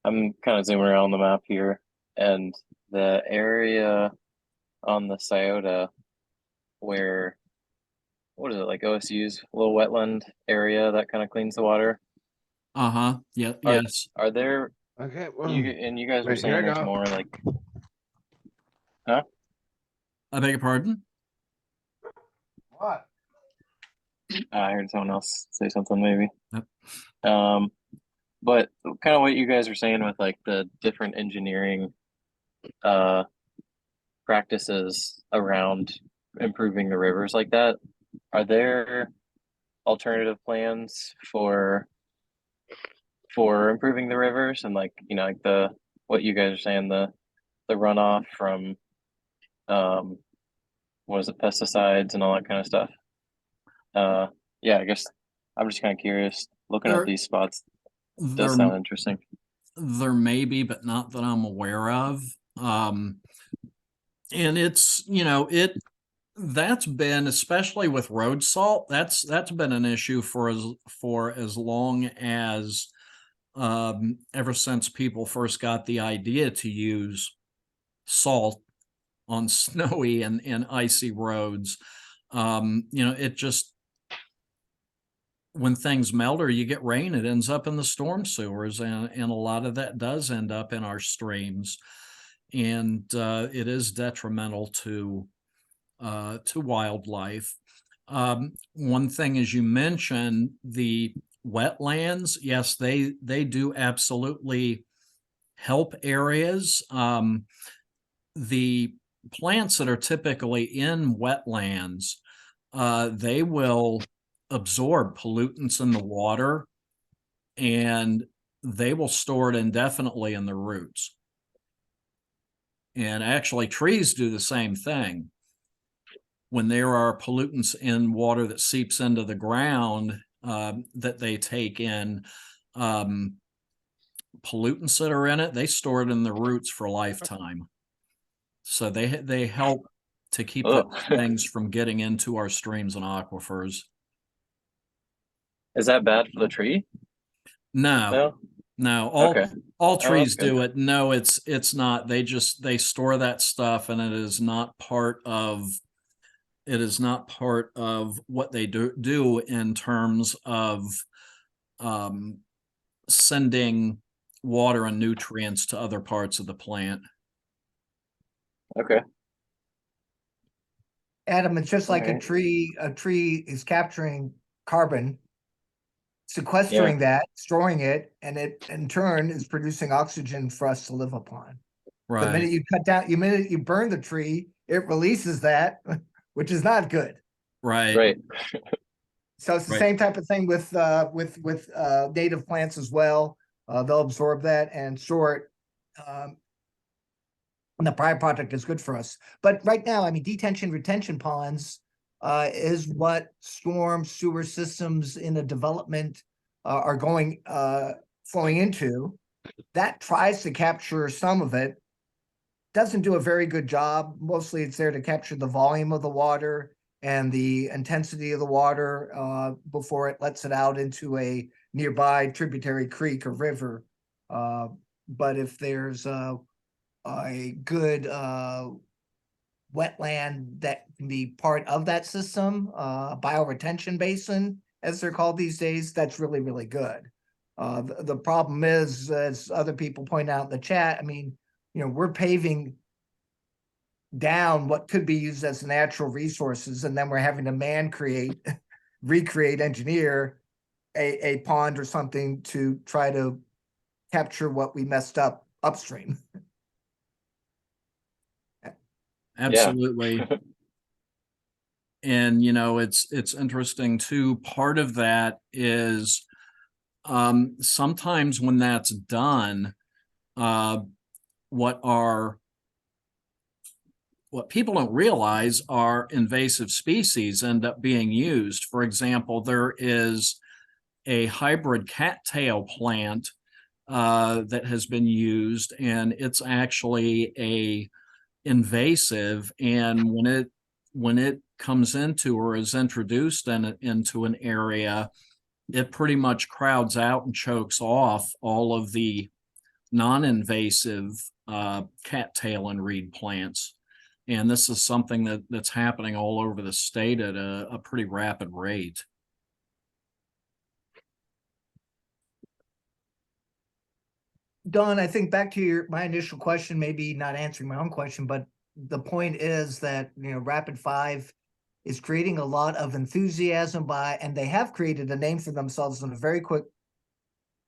I'm kind of zooming around the map here, and the area on the Scioto where, what is it, like OSU's little wetland area that kind of cleans the water. Uh-huh. Yeah. Are, Yes. are there, Okay, well, you guys were wait, here I saying there's go. more like, huh? I beg your pardon? What? I heard someone else say something maybe. Yep. But kind of what you guys were saying with like the different engineering practices around improving the rivers like that, are there alternative plans for improving the rivers and like like the what you guys are saying, the runoff from what is it, pesticides and all that kind of stuff? Yeah, I guess I'm just kind of curious looking at There, these spots. there, Does sound interesting. there may be, but not that I'm aware of. And it's, that's been, especially with road salt, that's been an issue for as long as ever since people first got the idea to use salt on snowy and icy roads. It just, when things melt or you get rain, it ends up in the storm sewers, and a lot of that does end up in our streams, and it is detrimental to wildlife. One thing, as you mentioned, the wetlands, yes, they do absolutely help areas. The plants that are typically in wetlands, they will absorb pollutants in the water, and they will store it indefinitely in the roots. And actually, trees do the same thing. When there are pollutants in water that seeps into the ground, that they take in, pollutants that are in it, they store it in the roots for a lifetime. So they help to keep those Oh. things from getting into our streams and aquifers. Is that bad for the tree? No, No? all Okay. all Oh, that's trees good. do it. No, it's not. They store that stuff, and it is not part of what they do in terms of sending water and nutrients to other parts of the plant. Okay. Adam, it's just like a Alright. tree is capturing carbon, sequestering that, storing it, and it in turn is producing oxygen for us to live upon. The minute Right, you cut down, the minute you burn the tree, it releases that, which is not good. right, Right. So it's the right. same type of thing with native plants as well. They'll absorb that and store it. And the byproduct is good for us. But right now, I mean, detention retention ponds is what storm sewer systems in a development are going flowing into. That tries to capture some of it. Doesn't do a very good job. Mostly it's there to capture the volume of the water and the intensity of the water before it lets it out into a nearby tributary creek or river. But if there's a good wetland that can be part of that system, bioretention basin, as they're called these days, that's really, really good. The problem is, as other people point out in the chat, I mean, we're paving down what could be used as natural resources, and then we're having to recreate, engineer a pond or something to try to capture what we messed up upstream. Absolutely. And it's interesting too. Part of that is sometimes when that's done, what people don't realize are invasive species end up being used. For example, there is a hybrid cattail plant that has been used, and it's actually a invasive, and when it comes into or is introduced into an area, it pretty much crowds out and chokes off all of the non-invasive cattail and reed plants. And this is something that's happening all over the state at a pretty rapid rate. Don, I think back to my initial question, maybe not answering my own question, but the point is that, RAPID5 is creating a lot of enthusiasm and they have created a name for themselves in a very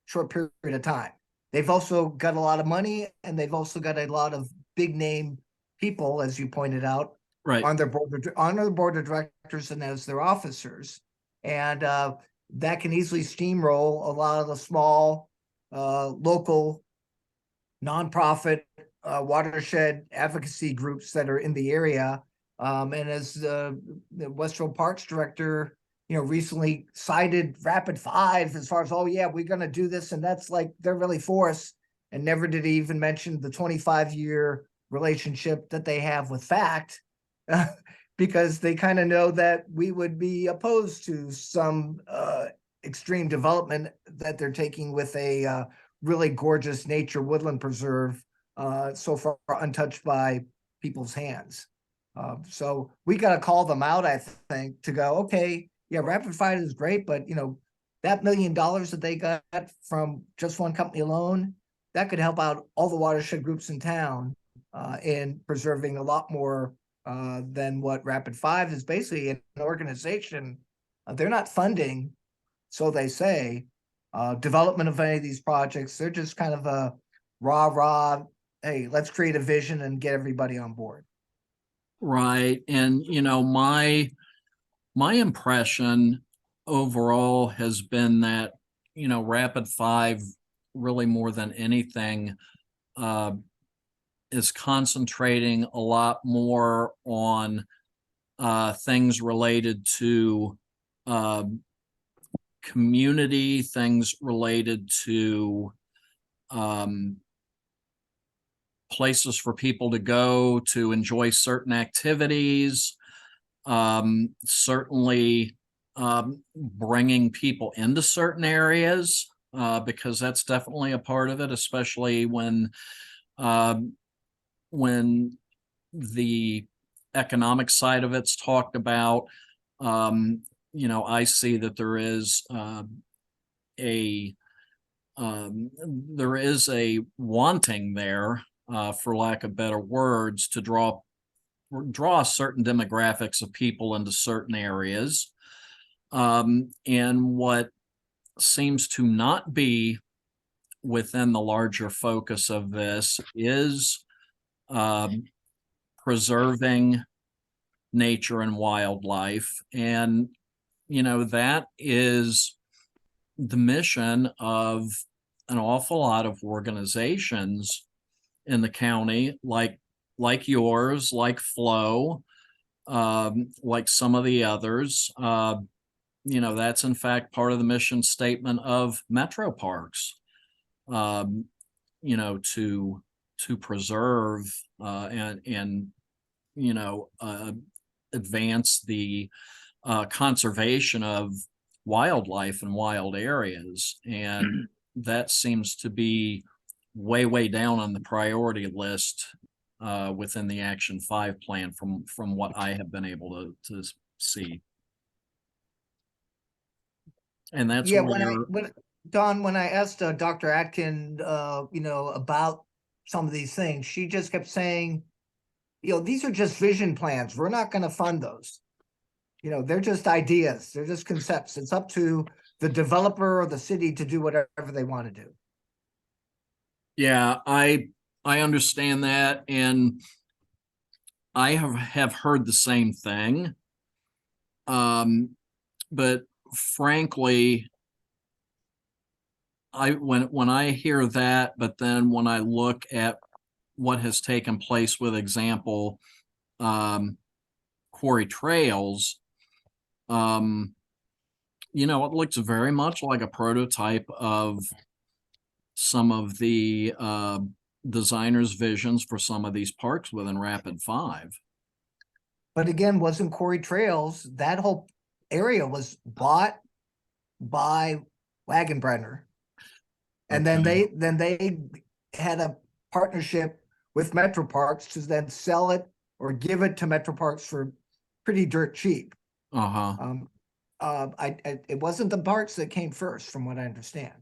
short period of time. They've also got a lot of money, and they've also got a lot of big name people, as you pointed out, Right. on their board of directors and as their officers. And that can easily steamroll a lot of the small local nonprofit watershed advocacy groups that are in the area. And as the Westfield Parks director, recently cited RAPID5 as far as, oh yeah, we're going to do this, and that's like they're really for us, and never did he even mention the 25-year relationship that they have with FACT, because they kind of know that we would be opposed to some extreme development that they're taking with a really gorgeous nature woodland preserve, so far untouched by people's hands. So we got to call them out, I think, to go, okay, yeah, RAPID5 is great, but that $1 million that they got from just one company alone, that could help out all the watershed groups in town in preserving a lot more than what RAPID5 is. Basically an organization. They're not funding, so they say, development of any of these projects. They're just kind of a rah, hey, let's create a vision and get everybody on board. Right. And my impression overall has been that, RAPID5 really more than anything is concentrating a lot more on things related to community, things related to places for people to go to enjoy certain activities. Certainly bringing people into certain areas because that's definitely a part of it, especially when the economic side of it's talked about. I see that there is a wanting there, for lack of better words, to draw certain demographics of people into certain areas. And what seems to not be within the larger focus of this is preserving nature and wildlife. And, that is the mission of an awful lot of organizations in the county, like yours, like Flow, like some of the others. That's in fact part of the mission statement of Metro Parks. To preserve and advance the conservation of wildlife and wild areas. And that seems to be way down on the priority list within the Action 5 plan from what I have been able to see. And that's Yeah, where when I asked Dr. Atkin, about some of these things, she just kept saying, these are just vision plans. We're not going to fund those. They're just ideas. They're just concepts. It's up to the developer or the city to do whatever they want to do. Yeah, I understand that, and I have heard the same thing. But frankly, when I hear that, but then when I look at what has taken place with example, Quarry Trails, it looks very much like a prototype of some of the designers' visions for some of these parks within RAPID5. But again, wasn't Quarry Trails, that whole area was bought by Wagenbrenner. And Okay. then they had a partnership with Metro Parks to then sell it or give it to Metro Parks for pretty dirt cheap. Uh-huh. It wasn't the parks that came first, from what I understand.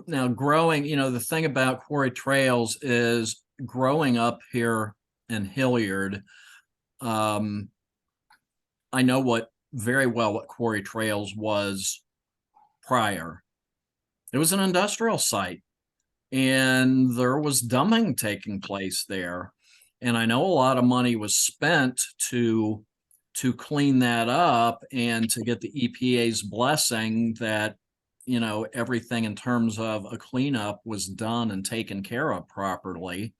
Now growing, the thing about Quarry Trails is growing up here in Hilliard, I know very well what Quarry Trails was prior. It was an industrial site and there was dumping taking place there. And I know a lot of money was spent to clean that up and to get the EPA's blessing that, everything in terms of a cleanup was done and taken care of properly,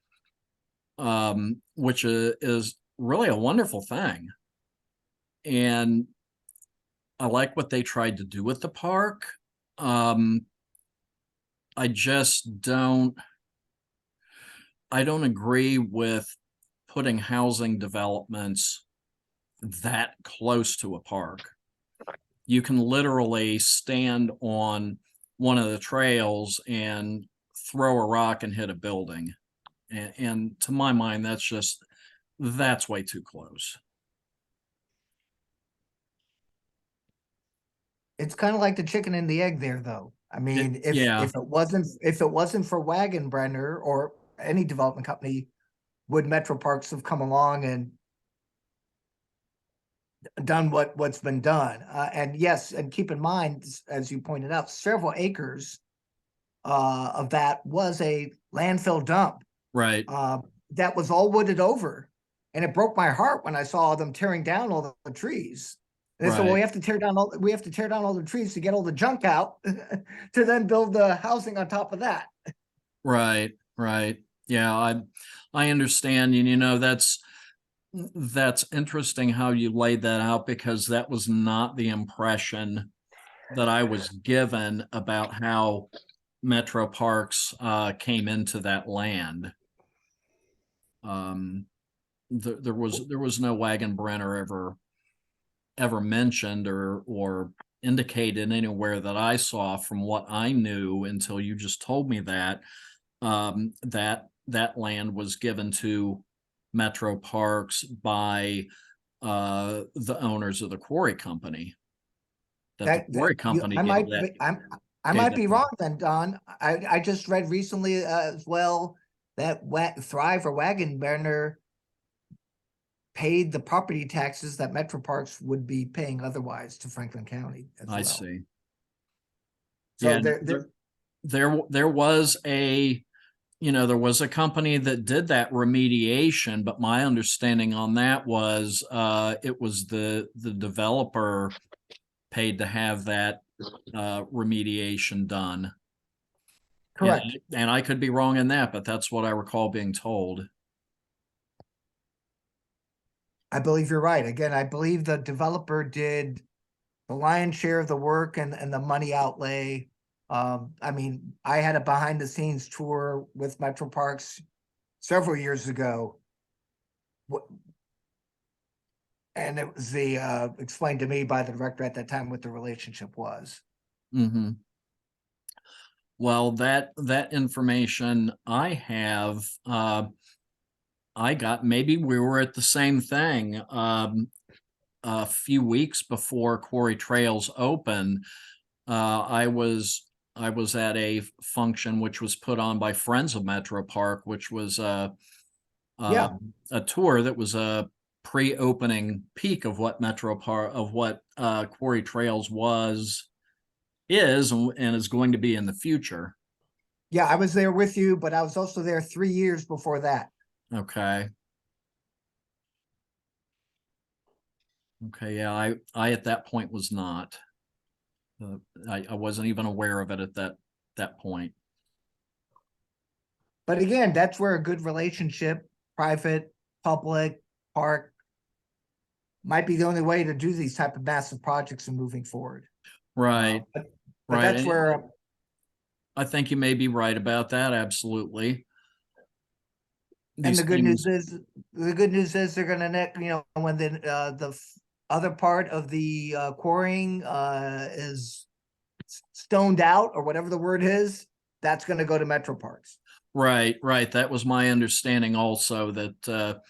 which is really a wonderful thing. And I like what they tried to do with the park. I just don't agree with putting housing developments that close to a park. You can literally stand on one of the trails and throw a rock and hit a building. And to my mind, that's way too close. It's kind of like the chicken and the egg there, though. I mean, if it wasn't for Wagenbrenner or any development company, would Metro Parks have come along and done what's been done? And yes, and keep in mind, as you pointed out, several acres of that was a landfill dump. Right. That was all wooded over, and it broke my heart when I saw them tearing down all the trees And they said, well, Right. we have to tear down all the trees to get all the junk out to then build the housing on top of that. Right, right. Yeah, I understand. And that's interesting how you laid that out, because that was not the impression that I was given about how Metro Parks came into that land. There was no wagon Brenner ever mentioned or indicated anywhere that I saw from what I knew until you just told me that that land was given to Metro Parks by the owners of the quarry company. That the quarry company gave that. I gave might that be to- wrong then, Don. I just read recently as well that Thrive or Wagon Burner paid the property taxes that Metro Parks would be paying otherwise to Franklin County as well. I see. So Yeah, there was a there was a company that did that remediation, but my understanding on that was it was the developer paid to have that remediation done. correct. And I could be wrong in that, but that's what I recall being told. I believe you're right. Again, I believe the developer did the lion's share of the work and the money outlay. I mean, I had a behind the scenes tour with Metro Parks several years ago. And it was explained to me by the director at that time what the relationship was. Mm-hmm. Well, that information I have, I got, maybe we were at the same thing. A few weeks before Quarry Trails opened, I was at a function which was put on by Friends of Metro Park, which was Yeah. a tour that was a pre-opening peak of what Quarry Trails is and is going to be in the future. Yeah, I was there with you, but I was also there 3 years before that. Okay. Okay, yeah, I at that point was not. I wasn't even aware of it at that point. But again, that's where a good relationship, private, public, park, might be the only way to do these type of massive projects and moving forward. Right, But right. that's And where I think you may be right about that. Absolutely. and These the good things, news is they're gonna when the other part of the quarrying is stoned out or whatever the word is, that's gonna go to Metro Parks. right, right. That was my understanding also, that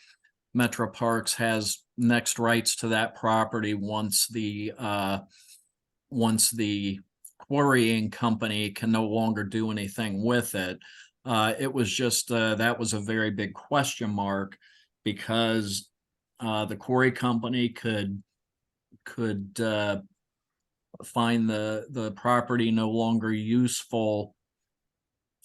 Metro Parks has next rights to that property once the quarrying company can no longer do anything with it. It was just that was a very big question mark, because the quarry company could find the property no longer useful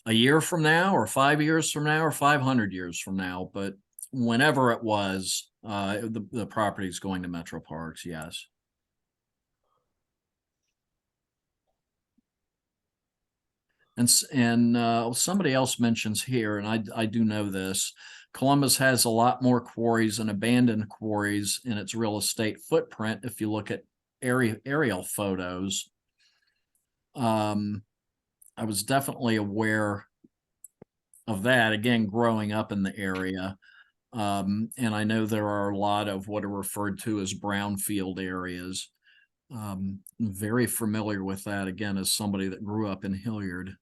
a year from now, or 5 years from now, or 500 years from now. But whenever it was, the property is going to Metro Parks. Yes. And somebody else mentions here, and I do know this, Columbus has a lot more quarries and abandoned quarries in its real estate footprint. If you look at aerial photos, I was definitely aware of that, again, growing up in the area. And I know there are a lot of what are referred to as brownfield areas. Very familiar with that, again, as somebody that grew up in Hilliard.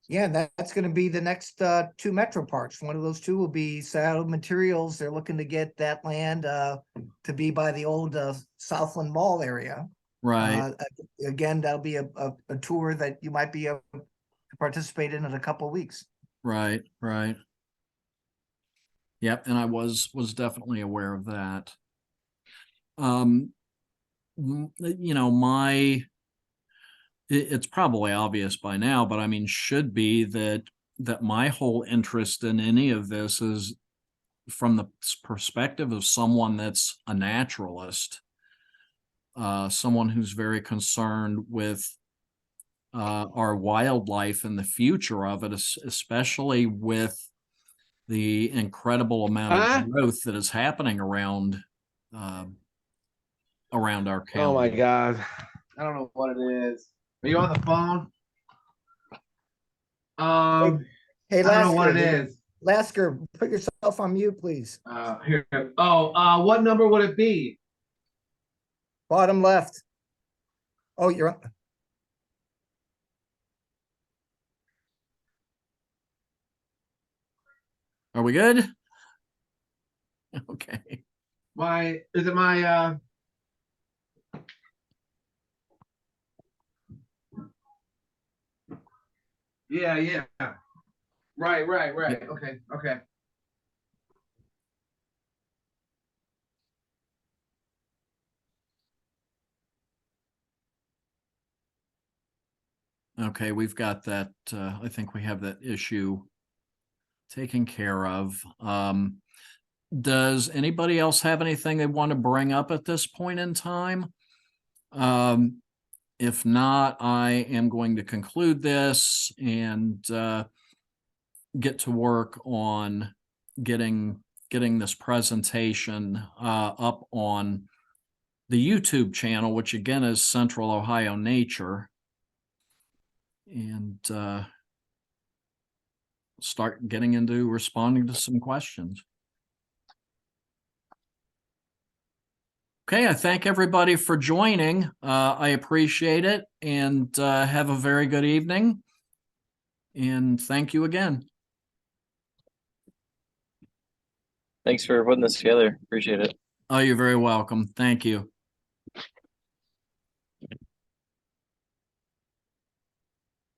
Yeah, that's going to be the next 2 Metro Parks. One of those 2 will be Saddle Materials. They're looking to get that land to be by the old Southland Mall area. Right. Again, that'll be a tour that you might be able to participate in a couple of weeks. Right, right. Yep, and I was definitely aware of that. It's probably obvious by now, but I mean, should be that my whole interest in any of this is from the perspective of someone that's a naturalist. someone who's very concerned with our wildlife and the future of it, especially with the incredible amount of growth that is happening around our county. Oh my God. I don't know what it is. Are you on the phone? Hey, I don't know what it Lasker, is. Lasker, put yourself on mute, please. Here. Oh, what number would it be? Bottom left. Oh, you're on. Are we good? Okay. Is it my yeah. Right. Okay. Okay, we've got that. I think we have that issue taken care of. Does anybody else have anything they want to bring up at this point in time? If not, I am going to conclude this and get to work on getting this presentation up on the YouTube channel, which again is Central Ohio Nature, and start getting into responding to some questions. Okay, I thank everybody for joining. I appreciate it, and have a very good evening. And thank you again. Thanks for putting this together. Appreciate it. Oh, you're very welcome. Thank you.